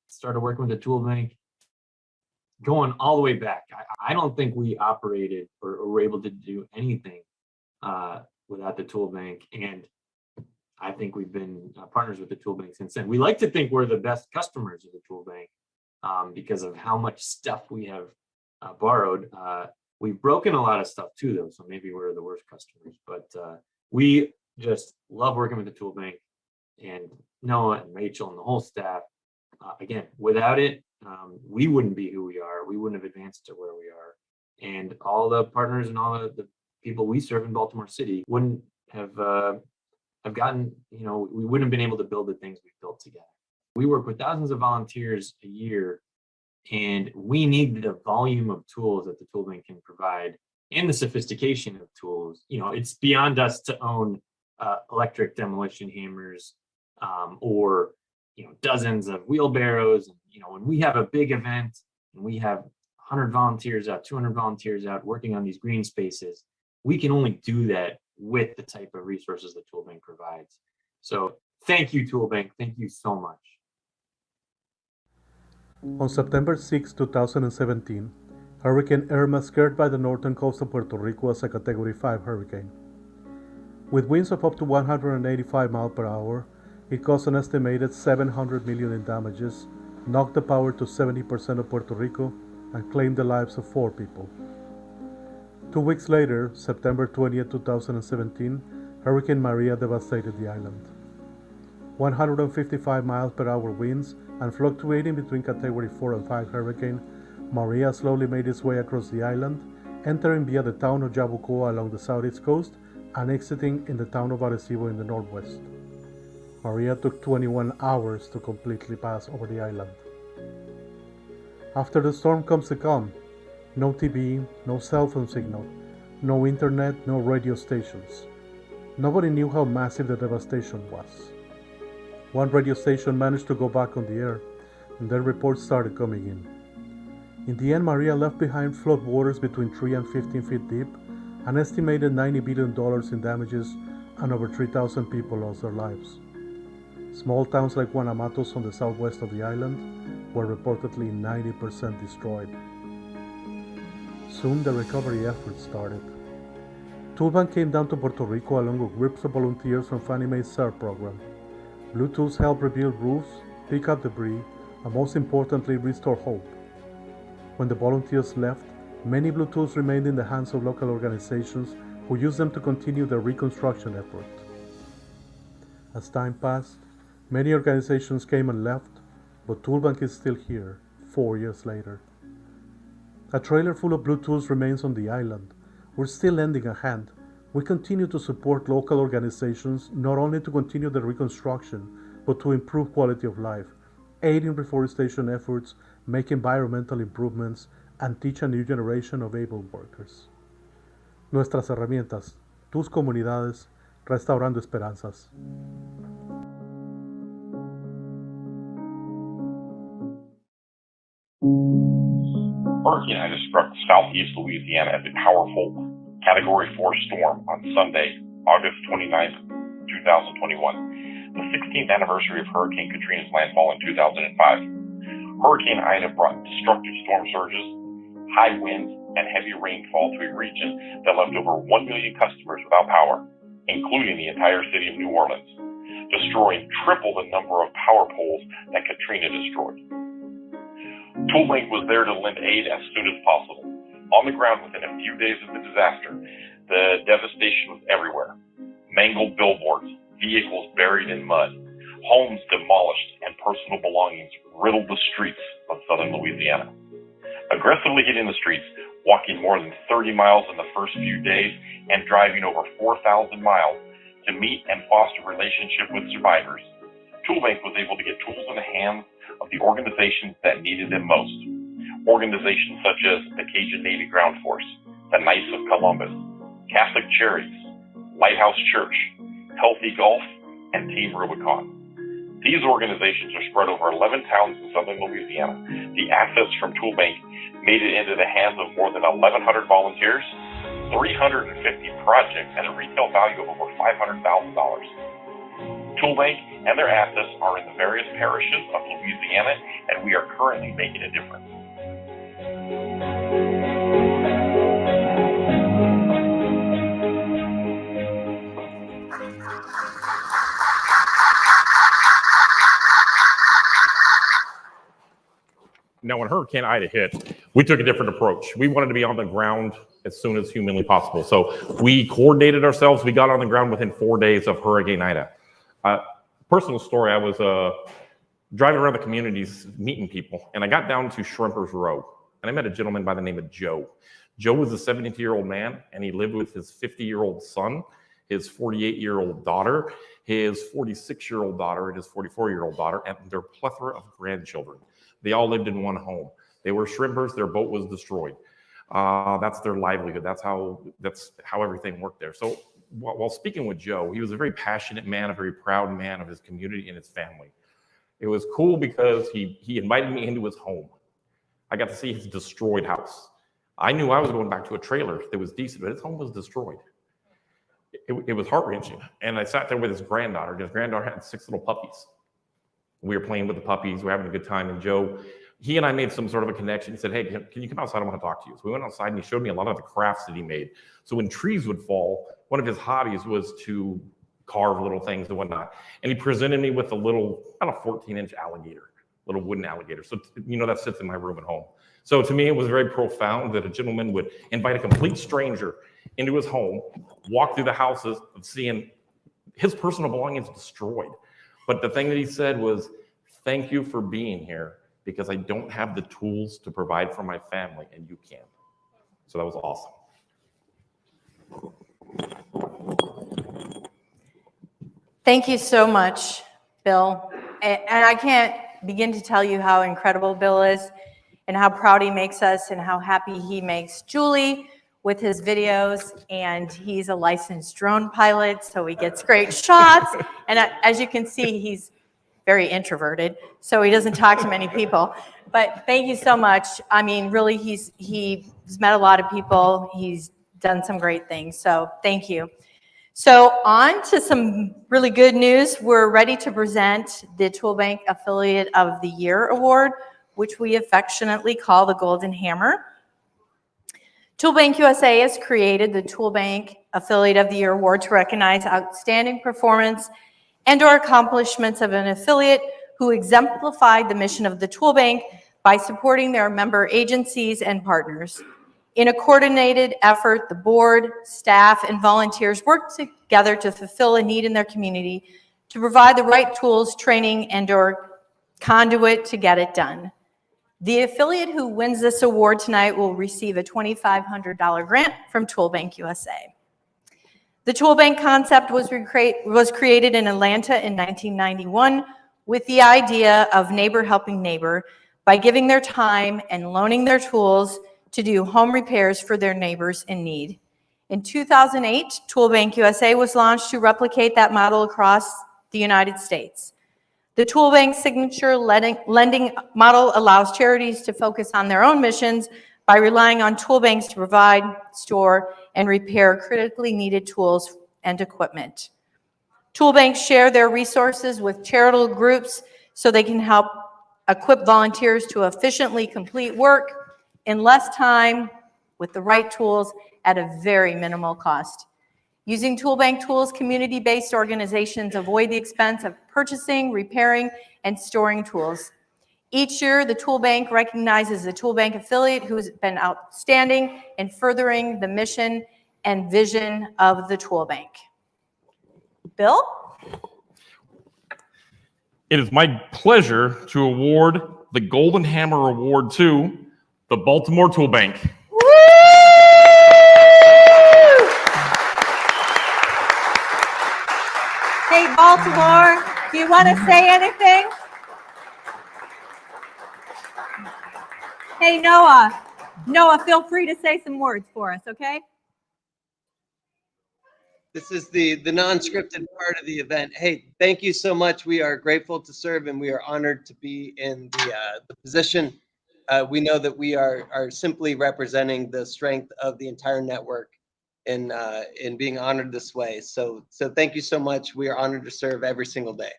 started working with the ToolBank going all the way back. I don't think we operated or were able to do anything without the ToolBank, and I think we've been partners with the ToolBank since then. We like to think we're the best customers of the ToolBank because of how much stuff we have borrowed. We've broken a lot of stuff too, though, so maybe we're the worst customers. But we just love working with the ToolBank, and Noah and Rachel and the whole staff. Again, without it, we wouldn't be who we are. We wouldn't have advanced to where we are. And all the partners and all the people we serve in Baltimore City wouldn't have gotten, we wouldn't have been able to build the things we've built together. We work with thousands of volunteers a year, and we need the volume of tools that the ToolBank can provide and the sophistication of tools. It's beyond us to own electric demolition hammers or dozens of wheelbarrows. And, when we have a big event and we have 100 volunteers out, 200 volunteers out working on these green spaces, we can only do that with the type of resources that ToolBank provides. So thank you, ToolBank. Thank you so much. On September 6, 2017, Hurricane Irma scared by the northern coast of Puerto Rico as a Category 5 hurricane. With winds of up to 185 miles per hour, it caused an estimated $700 million in damages, knocked the power to 70% of Puerto Rico, and claimed the lives of 4 people. 2 weeks later, September 20, 2017, Hurricane Maria devastated the island. 155 miles per hour winds and fluctuating between Category 4 and 5 hurricane, Maria slowly made its way across the island, entering via the town of Yabucoa along the southeast coast and exiting in the town of Arecibo in the northwest. Maria took 21 hours to completely pass over the island. After the storm comes the calm. No TV, no cell phone signal, no internet, no radio stations. Nobody knew how massive the devastation was. One radio station managed to go back on the air, and then reports started coming in. In the end, Maria left behind flood waters between 3 and 15 feet deep, an estimated $90 billion in damages, and over 3,000 people lost their lives. Small towns like Guanamatos on the southwest of the island were reportedly 90% destroyed. Soon the recovery efforts started. ToolBANK came down to Puerto Rico along with groups of volunteers from Fannie Mae's SERP program. Blue Tools helped rebuild roofs, pick up debris, and most importantly, restore hope. When the volunteers left, many Blue Tools remained in the hands of local organizations who used them to continue their reconstruction effort. As time passed, many organizations came and left, but ToolBANK is still here, 4 years later. A trailer full of Blue Tools remains on the island. We're still lending a hand. We continue to support local organizations not only to continue the reconstruction, but to improve quality of life, aid in reforestation efforts, make environmental improvements, and teach a new generation of able workers. Nuestras herramientas, tus comunidades, restaurando esperanzas. Hurricane Ida struck southeast Louisiana as a powerful Category 4 storm on Sunday, August 29, 2021, the 16th anniversary of Hurricane Katrina's landfall in 2005. Hurricane Ida brought destructive storm surges, high winds, and heavy rainfall to a region that left over 1 million customers without power, including the entire city of New Orleans, destroying triple the number of power poles that Katrina destroyed. ToolBANK was there to lend aid as soon as possible. On the ground within a few days of the disaster, the devastation was everywhere. Mangled billboards, vehicles buried in mud, homes demolished, and personal belongings riddled the streets of southern Louisiana. Aggressively hitting the streets, walking more than 30 miles in the first few days, and driving over 4,000 miles to meet and foster relationship with survivors, ToolBANK was able to get tools in the hands of the organizations that needed them most. Organizations such as the Cajun Navy Ground Force, the Knights of Columbus, Catholic Charities, Lighthouse Church, Healthy Golf, and Team Rubicon. These organizations are spread over 11 towns in southern Louisiana. The assets from ToolBANK made it into the hands of more than 1,100 volunteers, 350 projects, and a retail value of over $500,000. ToolBANK and their assets are in the various parishes of Louisiana, and we are currently making a difference. Now, when Hurricane Ida hit, we took a different approach. We wanted to be on the ground as soon as humanly possible. So we coordinated ourselves. We got on the ground within 4 days of Hurricane Ida. Personal story, I was driving around the communities, meeting people, and I got down to Shrimpers Row, and I met a gentleman by the name of Joe. Joe was a 72-year-old man, and he lived with his 50-year-old son, his 48-year-old daughter, his 46-year-old daughter, and his 44-year-old daughter, and their plethora of grandchildren. They all lived in one home. They were shrimpers. Their boat was destroyed. That's their livelihood. That's how everything worked there. So while speaking with Joe, he was a very passionate man, a very proud man of his community and his family. It was cool because he invited me into his home. I got to see his destroyed house. I knew I was going back to a trailer that was decent, but his home was destroyed. It was heart-wrenching. And I sat there with his granddaughter. His granddaughter had 6 little puppies. We were playing with the puppies. We were having a good time. And Joe he and I made some sort of a connection. He said, hey, can you come outside? I want to talk to you. So we went outside and he showed me a lot of the crafts that he made. So when trees would fall, one of his hobbies was to carve little things and whatnot. And he presented me with a little, about a 14-inch alligator, little wooden alligator. So, that sits in my room at home. So to me, it was very profound that a gentleman would invite a complete stranger into his home, walk through the houses of seeing his personal belongings destroyed. But the thing that he said was, thank you for being here because I don't have the tools to provide for my family and you can. So that was awesome. Thank you so much, Bill. And I can't begin to tell you how incredible Bill is and how proud he makes us and how happy he makes Julie with his videos. And he's a licensed drone pilot, so he gets great shots. And as you can see, he's very introverted, so he doesn't talk to many people. But thank you so much. I mean, really, he's met a lot of people. He's done some great things, so thank you. So on to some really good news. We're ready to present the ToolBANK Affiliate of the Year Award, which we affectionately call the Golden Hammer. ToolBANK USA has created the ToolBANK Affiliate of the Year Award to recognize outstanding performance and/or accomplishments of an affiliate who exemplified the mission of the ToolBANK by supporting their member agencies and partners. In a coordinated effort, the board, staff, and volunteers work together to fulfill a need in their community to provide the right tools, training, and/or conduit to get it done. The affiliate who wins this award tonight will receive a $2,500 grant from ToolBANK USA. The ToolBANK concept was created in Atlanta in 1991 with the idea of neighbor helping neighbor by giving their time and loaning their tools to do home repairs for their neighbors in need. In 2008, ToolBANK USA was launched to replicate that model across the United States. The ToolBANK signature lending model allows charities to focus on their own missions by relying on ToolBANKs to provide, store, and repair critically needed tools and equipment. ToolBANKs share their resources with charitable groups so they can help equip volunteers to efficiently complete work in less time with the right tools at a very minimal cost. Using ToolBANK tools, community-based organizations avoid the expense of purchasing, repairing, and storing tools. Each year, the ToolBANK recognizes a ToolBANK affiliate who has been outstanding in furthering the mission and vision of the ToolBANK. Bill? It is my pleasure to award the Golden Hammer Award to the Baltimore ToolBANK. Hey, Baltimore, do you want to say anything? Hey, Noah, feel free to say some words for us, okay? This is the non-scripted part of the event. Hey, thank you so much. We are grateful to serve and we are honored to be in the position. We know that we are simply representing the strength of the entire network in being honored this way. So thank you so much. We are honored to serve every single day.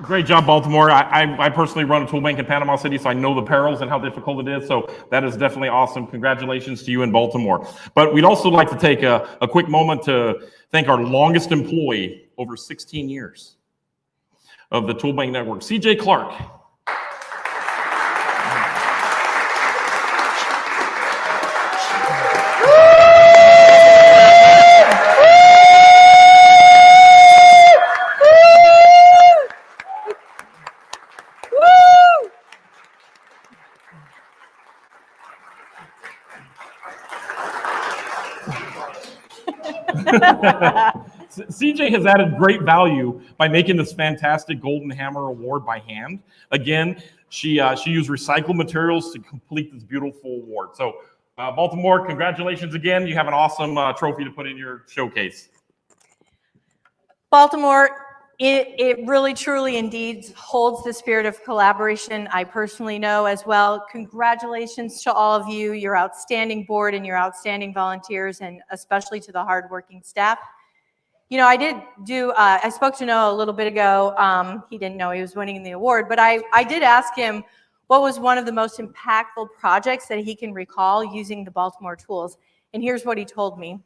Great job, Baltimore. I personally run a ToolBANK in Panama City, so I know the perils and how difficult it is. So that is definitely awesome. Congratulations to you in Baltimore. But we'd also like to take a quick moment to thank our longest employee, over 16 years, of the ToolBANK network, CJ Clark. CJ has added great value by making this fantastic Golden Hammer Award by hand. Again, she used recycled materials to complete this beautiful award. So, Baltimore, congratulations again. You have an awesome trophy to put in your showcase. Baltimore, It really, truly, indeed holds the spirit of collaboration. I personally know as well. Congratulations to all of you, your outstanding board and your outstanding volunteers, and especially to the hardworking staff. You know, I spoke to Noah a little bit ago. He didn't know he was winning the award, but I did ask him what was one of the most impactful projects that he can recall using the Baltimore tools. And here's what he told me.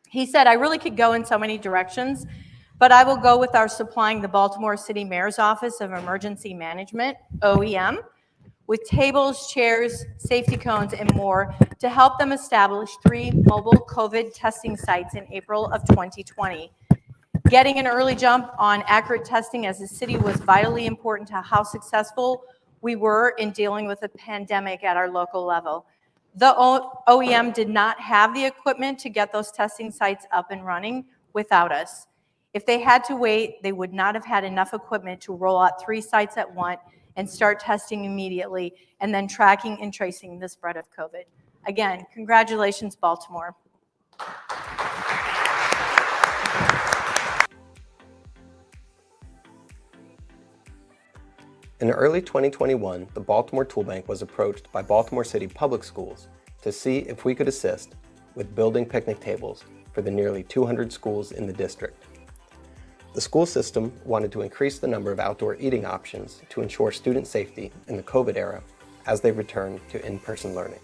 He said, I really could go in so many directions, but I will go with our supplying the Baltimore City Mayor's Office of Emergency Management, OEM, with tables, chairs, safety cones, and more to help them establish 3 mobile COVID testing sites in April of 2020. Getting an early jump on accurate testing as the city was vitally important to how successful we were in dealing with a pandemic at our local level. The OEM did not have the equipment to get those testing sites up and running without us. If they had to wait, they would not have had enough equipment to roll out 3 sites at once and start testing immediately, and then tracking and tracing the spread of COVID. Again, congratulations, Baltimore. In early 2021, the Baltimore ToolBank was approached by Baltimore City Public Schools to see if we could assist with building picnic tables for the nearly 200 schools in the district. The school system wanted to increase the number of outdoor eating options to ensure student safety in the COVID era as they return to in-person learning.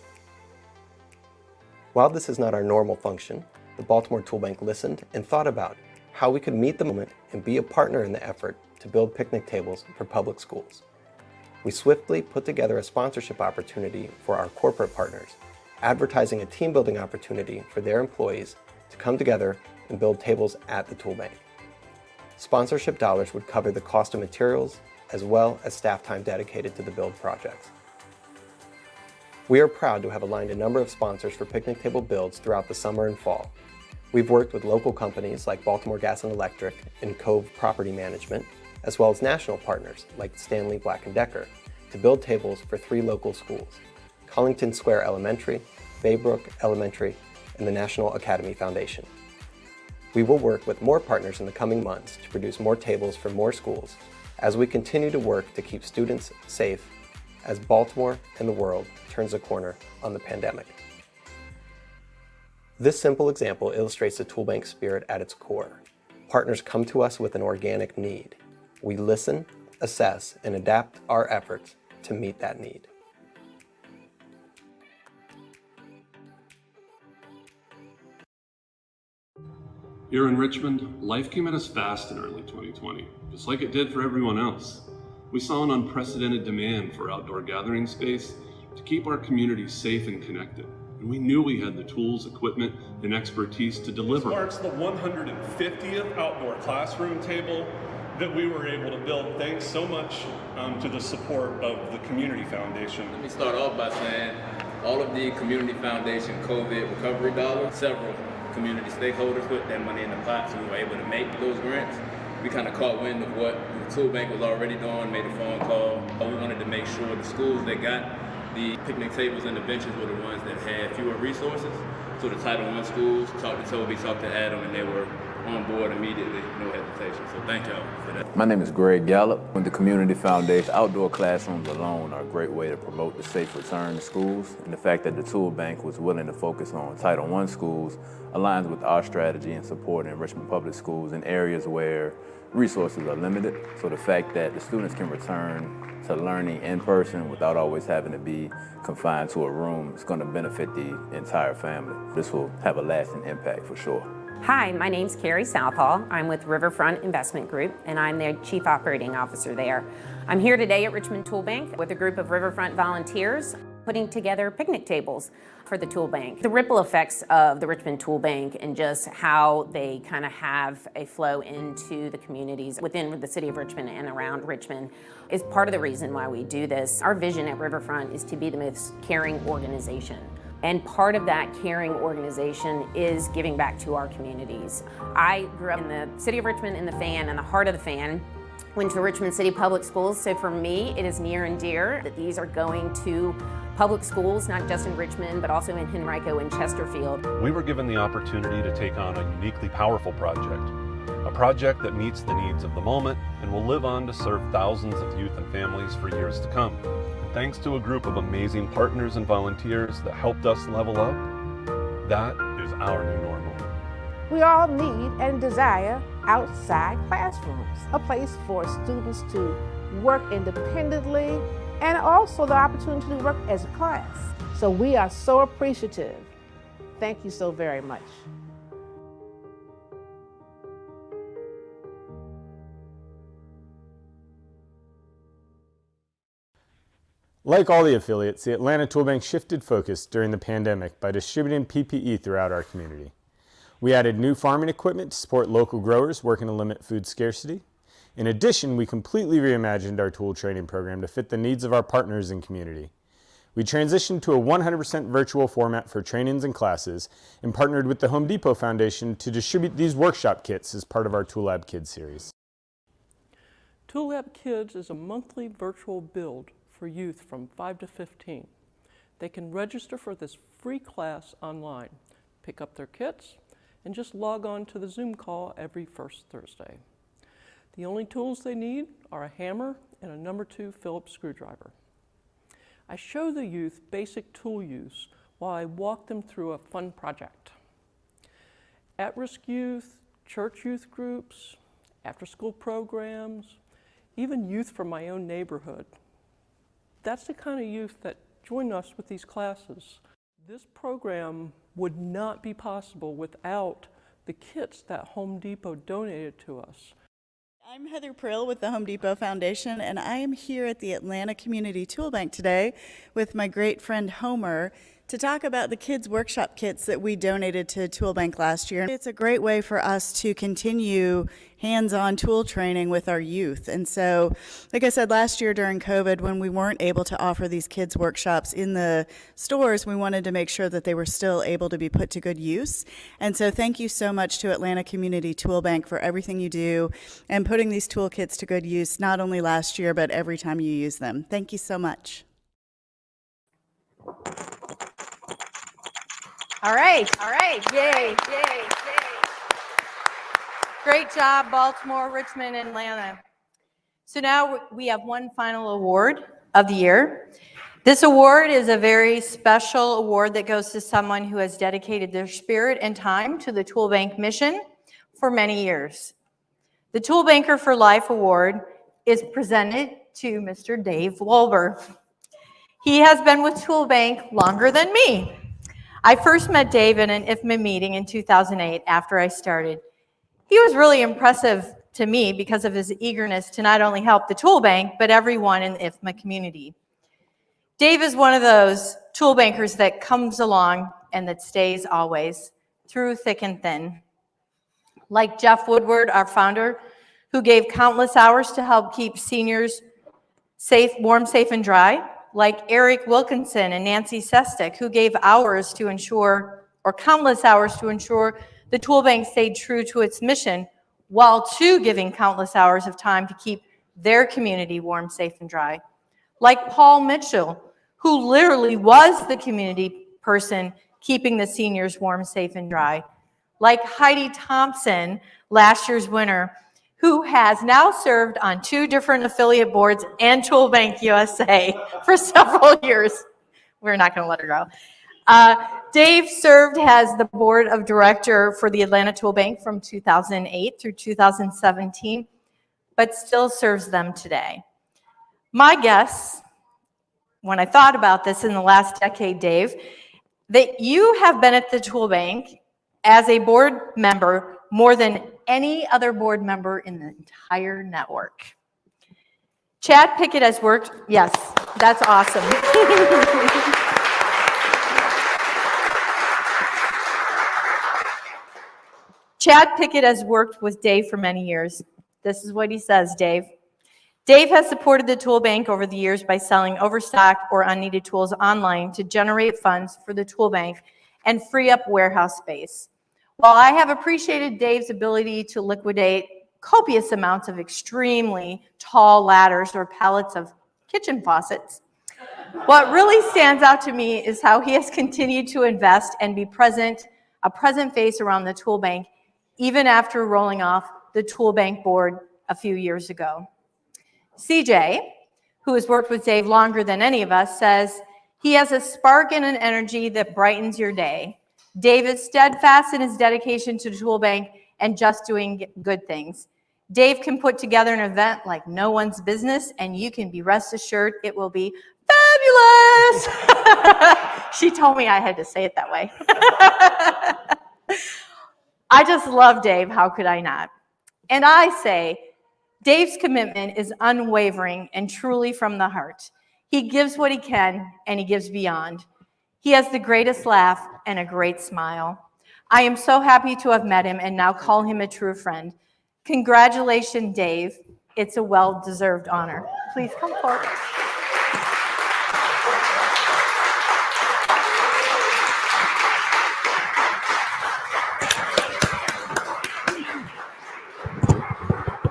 While this is not our normal function, the Baltimore ToolBank listened and thought about how we could meet the moment and be a partner in the effort to build picnic tables for public schools. We swiftly put together a sponsorship opportunity for our corporate partners, advertising a team building opportunity for their employees to come together and build tables at the ToolBank. Sponsorship dollars would cover the cost of materials as well as staff time dedicated to the build projects. We are proud to have aligned a number of sponsors for picnic table builds throughout the summer and fall. We've worked with local companies like Baltimore Gas and Electric and Cove Property Management, as well as national partners like Stanley Black & Decker, to build tables for 3 local schools, Collington Square Elementary, Baybrook Elementary, and the National Academy Foundation. We will work with more partners in the coming months to produce more tables for more schools as we continue to work to keep students safe as Baltimore and the world turns a corner on the pandemic. This simple example illustrates the ToolBank spirit at its core. Partners come to us with an organic need. We listen, assess, and adapt our efforts to meet that need. Here in Richmond, life came at us fast in early 2020, just like it did for everyone else. We saw an unprecedented demand for outdoor gathering space to keep our community safe and connected. And we knew we had the tools, equipment, and expertise to deliver. This marks the 150th outdoor classroom table that we were able to build thanks so much to the support of the Community Foundation. Let me start off by saying all of the Community Foundation COVID recovery dollars, several community stakeholders put that money in the pot, so we were able to make those grants. We kind of caught wind of what the ToolBank was already doing, made a phone call. We wanted to make sure the schools that got the picnic tables and the benches were the ones that had fewer resources. So the Title I schools talked to Toby, talked to Adam, and they were on board immediately, no hesitation. So thank y'all for that. My name is Greg Gallup. With the Community Foundation, outdoor classrooms alone are a great way to promote the safe return to schools. And the fact that the ToolBank was willing to focus on Title I schools aligns with our strategy in supporting Richmond Public Schools in areas where resources are limited. So the fact that the students can return to learning in person without always having to be confined to a room is going to benefit the entire family. This will have a lasting impact for sure. Hi, my name's Carrie Southall. I'm with Riverfront Investment Group, and I'm their Chief Operating Officer there. I'm here today at Richmond ToolBank with a group of Riverfront volunteers putting together picnic tables for the ToolBank. The ripple effects of the Richmond ToolBank and just how they kind of have a flow into the communities within the city of Richmond and around Richmond is part of the reason why we do this. Our vision at Riverfront is to be the most caring organization. And part of that caring organization is giving back to our communities. I grew up in the city of Richmond, in the Fan, in the heart of the Fan. Went to Richmond City Public Schools, so for me, it is near and dear that these are going to public schools, not just in Richmond, but also in Henrico and Chesterfield. We were given the opportunity to take on a uniquely powerful project, a project that meets the needs of the moment and will live on to serve thousands of youth and families for years to come. And thanks to a group of amazing partners and volunteers that helped us level up, that is our new normal. We all need and desire outside classrooms, a place for students to work independently and also the opportunity to work as a class. So we are so appreciative. Thank you so very much. Like all the affiliates, the Atlanta ToolBank shifted focus during the pandemic by distributing PPE throughout our community. We added new farming equipment to support local growers working to limit food scarcity. In addition, we completely reimagined our tool training program to fit the needs of our partners and community. We transitioned to a 100% virtual format for trainings and classes and partnered with the Home Depot Foundation to distribute these workshop kits as part of our Tool Lab Kids series. Tool Lab Kids is a monthly virtual build for youth from 5 to 15. They can register for this free class online, pick up their kits, and just log on to the Zoom call every first Thursday. The only tools they need are a hammer and a No. 2 Phillips screwdriver. I show the youth basic tool use while I walk them through a fun project. At-risk youth, church youth groups, after-school programs, even youth from my own neighborhood. That's the kind of youth that join us with these classes. This program would not be possible without the kits that Home Depot donated to us. I'm Heather Prill with the Home Depot Foundation, and I am here at the Atlanta Community Tool Bank today with my great friend Homer to talk about the kids' workshop kits that we donated to Tool Bank last year. It's a great way for us to continue hands-on tool training with our youth. And so, like I said, last year during COVID, when we weren't able to offer these kids' workshops in the stores, we wanted to make sure that they were still able to be put to good use. And so thank you so much to Atlanta Community Tool Bank for everything you do and putting these tool kits to good use, not only last year, but every time you use them. Thank you so much. All right, yay, yay, yay. Great job, Baltimore, Richmond, and Atlanta. So now we have one final award of the year. This award is a very special award that goes to someone who has dedicated their spirit and time to the Tool Bank mission for many years. The Tool Banker for Life Award is presented to Mr. Dave Wolber. He has been with Tool Bank longer than me. I first met Dave in an IFMA meeting in 2008 after I started. He was really impressive to me because of his eagerness to not only help the Tool Bank, but everyone in the IFMA community. Dave is one of those tool bankers that comes along and that stays always, through thick and thin. Like Jeff Woodward, our founder, who gave countless hours to help keep seniors safe, warm, safe, and dry. Like Eric Wilkinson and Nancy Sestek, who gave hours to ensure, or countless hours to ensure, the Tool Bank stayed true to its mission, while too giving countless hours of time to keep their community warm, safe, and dry. Like Paul Mitchell, who literally was the community person keeping the seniors warm, safe, and dry. Like Heidi Thompson, last year's winner, who has now served on 2 different affiliate boards and Tool Bank USA for several years. We're not going to let her go. Dave served as the board of director for the Atlanta Tool Bank from 2008 through 2017, but still serves them today. My guess, when I thought about this in the last decade, Dave, that you have been at the Tool Bank as a board member more than any other board member in the entire network. Chad Pickett has worked, yes, that's awesome. Chad Pickett has worked with Dave for many years. This is what he says, Dave. Dave has supported the Tool Bank over the years by selling overstock or unneeded tools online to generate funds for the Tool Bank and free up warehouse space. While I have appreciated Dave's ability to liquidate copious amounts of extremely tall ladders or pallets of kitchen faucets, what really stands out to me is how he has continued to invest and be a present face around the Tool Bank, even after rolling off the ToolBANK board a few years ago. CJ, who has worked with Dave longer than any of us, says he has a spark and an energy that brightens your day. Dave is steadfast in his dedication to ToolBANK and just doing good things. Dave can put together an event like no one's business, and you can be rest assured it will be fabulous. She told me I had to say it that way. I just love Dave. How could I not? And I say, Dave's commitment is unwavering and truly from the heart. He gives what he can, and he gives beyond. He has the greatest laugh and a great smile. I am so happy to have met him and now call him a true friend. Congratulations, Dave. It's a well-deserved honor. Please come forward.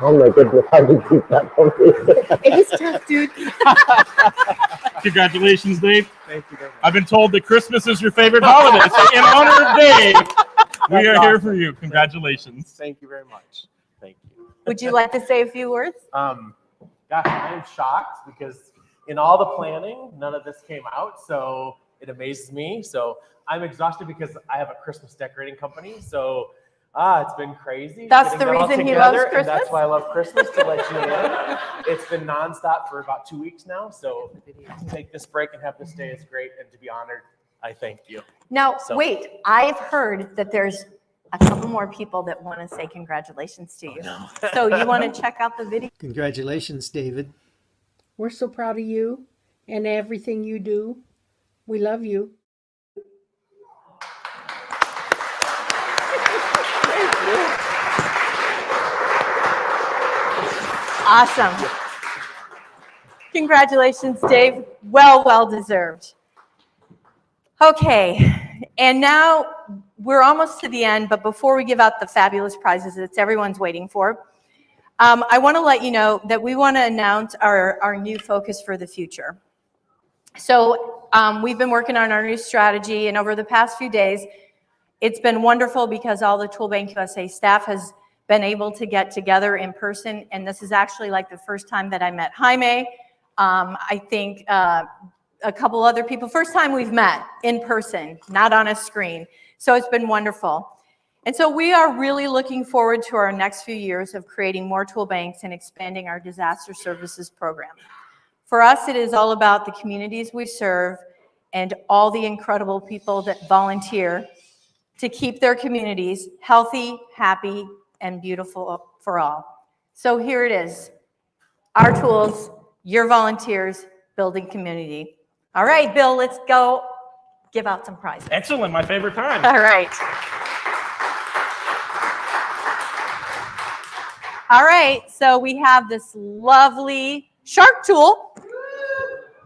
Oh my goodness, how did you keep that from me? It is tough, dude. Congratulations, Dave. Thank you very much. I've been told that Christmas is your favorite holiday. So in honor of Dave, we are here for you. Congratulations. Thank you very much. Thank you. Would you like to say a few words? Gosh, I am shocked because in all the planning, none of this came out. So it amazes me. So I'm exhausted because I have a Christmas decorating company. So it's been crazy. That's the reason he loves Christmas? And that's why I love Christmas, to let you in. It's been nonstop for about 2 weeks now. So to take this break and have this day is great. And to be honored, I thank you. Now, wait, I've heard that there's a couple more people that want to say congratulations to you. So you want to check out the video? Congratulations, David. We're so proud of you and everything you do. We love you. Awesome. Congratulations, Dave. Well deserved. Okay, and now we're almost to the end, but before we give out the fabulous prizes that everyone's waiting for, I want to let you know that we want to announce our new focus for the future. So we've been working on our new strategy, and over the past few days, it's been wonderful because all the ToolBANK USA staff has been able to get together in person, and this is actually like the first time that I met Jaime. I think a couple other people, first time we've met in person, not on a screen. So it's been wonderful. And so we are really looking forward to our next few years of creating more ToolBANKs and expanding our disaster services program. For us, it is all about the communities we serve and all the incredible people that volunteer to keep their communities healthy, happy, and beautiful for all. So here it is, our tools, your volunteers, building community. All right, Bill, let's go give out some prizes. Excellent, my favorite time. All right. All right, so we have this lovely shark tool.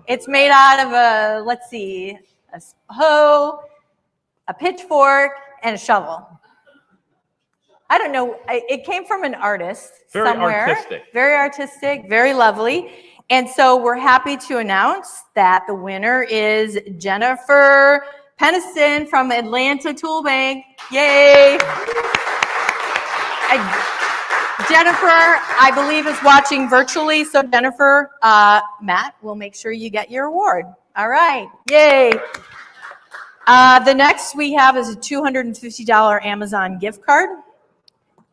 It's made out of a, let's see, a hoe, a pitchfork, and a shovel. I don't know, it came from an artist somewhere. Artistic. Very artistic, very lovely. And so we're happy to announce that the winner is Jennifer Peniston from Atlanta ToolBANK. Yay! Jennifer, I believe, is watching virtually. So Jennifer, Matt will make sure you get your award. All right, yay. The next we have is a $250 Amazon gift card.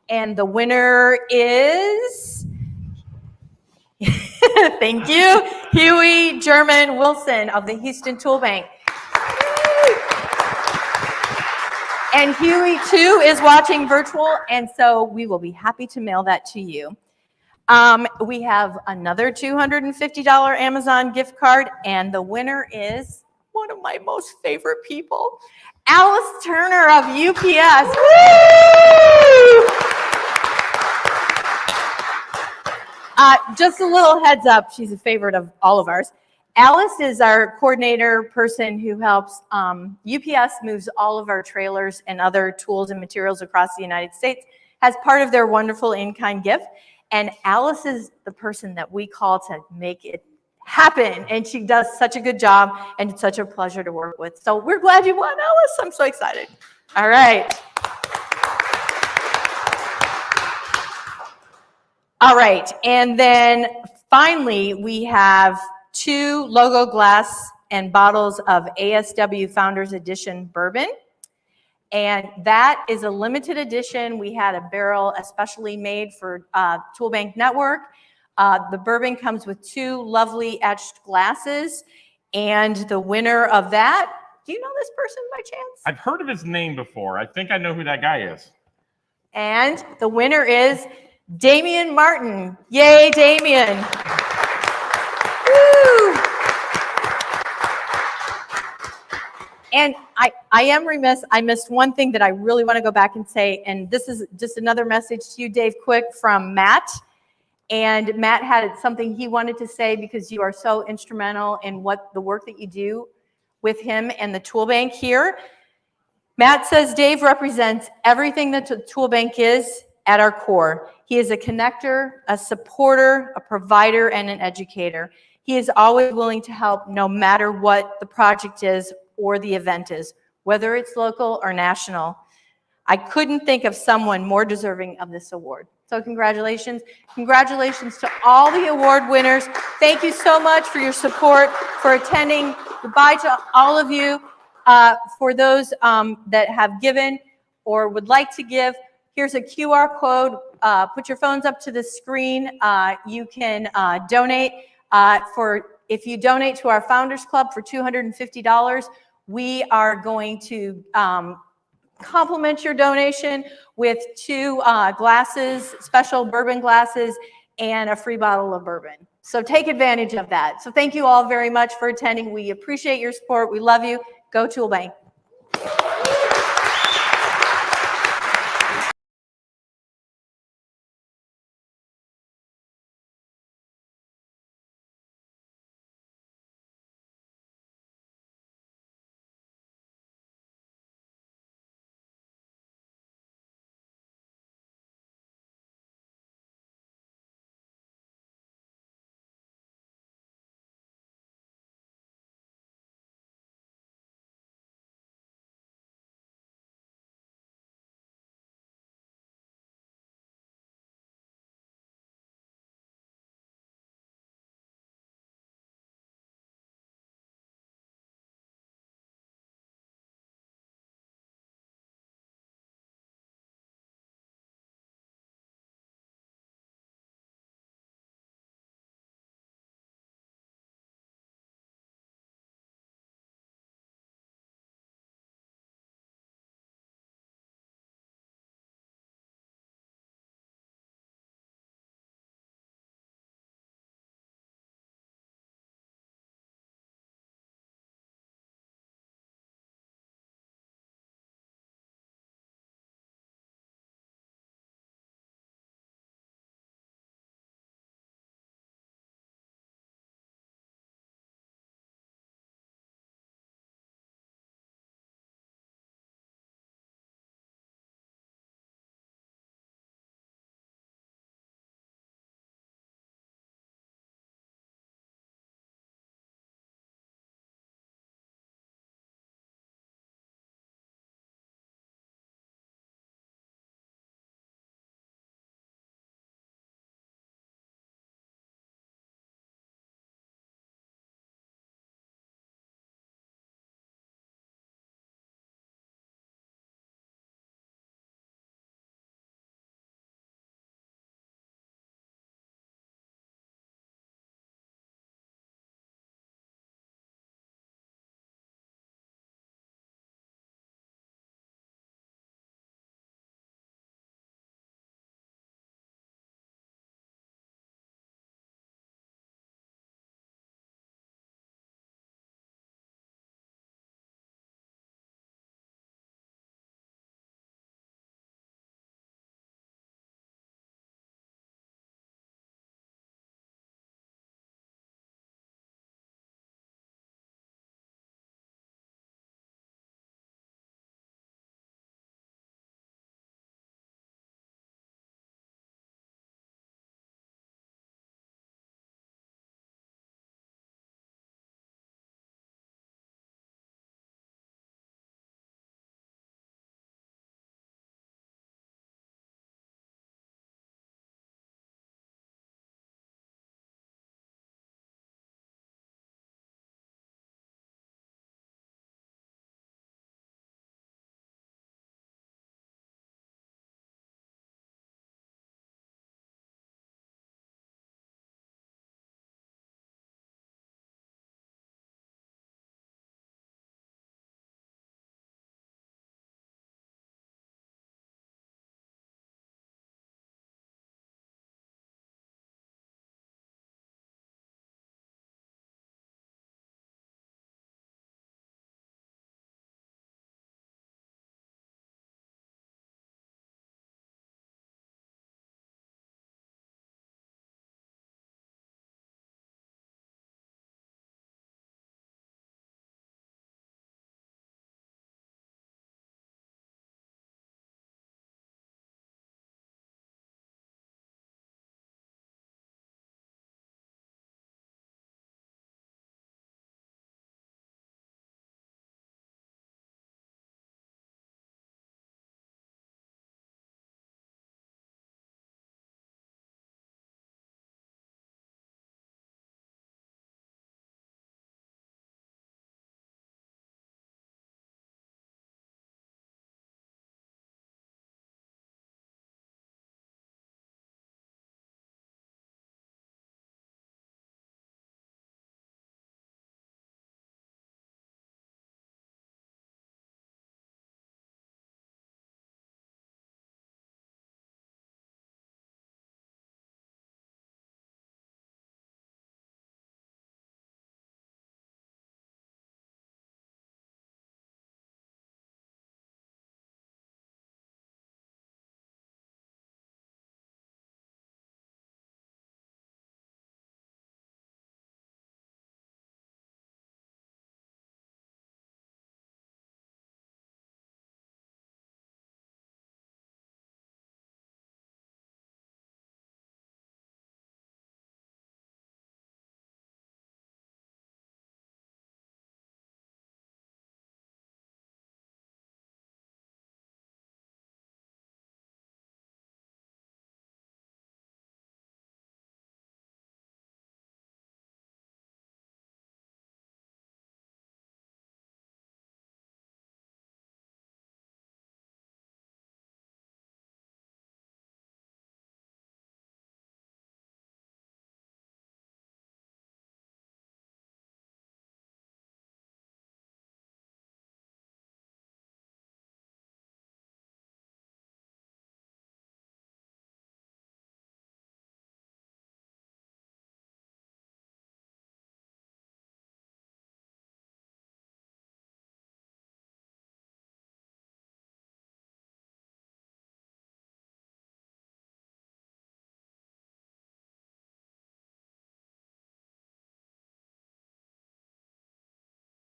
And the winner is, thank you, Huey German Wilson of the Houston ToolBANK. And Huey, too, is watching virtual, and so we will be happy to mail that to you. We have another $250 Amazon gift card, and the winner is one of my most favorite people, Alice Turner of UPS. Woo! Just a little heads up, she's a favorite of all of ours. Alice is our coordinator person who helps, UPS moves all of our trailers and other tools and materials across the United States as part of their wonderful in-kind gift. And Alice is the person that we call to make it happen. And she does such a good job, and it's such a pleasure to work with. So we're glad you won, Alice. I'm so excited. All right. All right, and then finally, we have 2 logo glass and bottles of ASW Founders Edition bourbon. And that is a limited edition. We had a barrel especially made for ToolBANK Network. The bourbon comes with 2 lovely etched glasses. And the winner of that, do you know this person by chance? I've heard of his name before. I think I know who that guy is. And the winner is Damian Martin. Yay, Damian. Woo! And I am remiss, I missed one thing that I really want to go back and say, and this is just another message to you, Dave, quick from Matt. And Matt had something he wanted to say because you are so instrumental in what the work that you do with him and the ToolBANK here. Matt says Dave represents everything that ToolBANK is at our core. He is a connector, a supporter, a provider, and an educator. He is always willing to help no matter what the project is or the event is, whether it's local or national. I couldn't think of someone more deserving of this award. So congratulations. Congratulations to all the award winners. Thank you so much for your support, for attending. Goodbye to all of you. For those that have given or would like to give, here's a QR code. Put your phones up to the screen. You can donate. If you donate to our Founders Club for $250, we are going to complement your donation with 2 glasses, special bourbon glasses, and a free bottle of bourbon. So take advantage of that. So thank you all very much for attending. We appreciate your support. We love you. Go ToolBANK.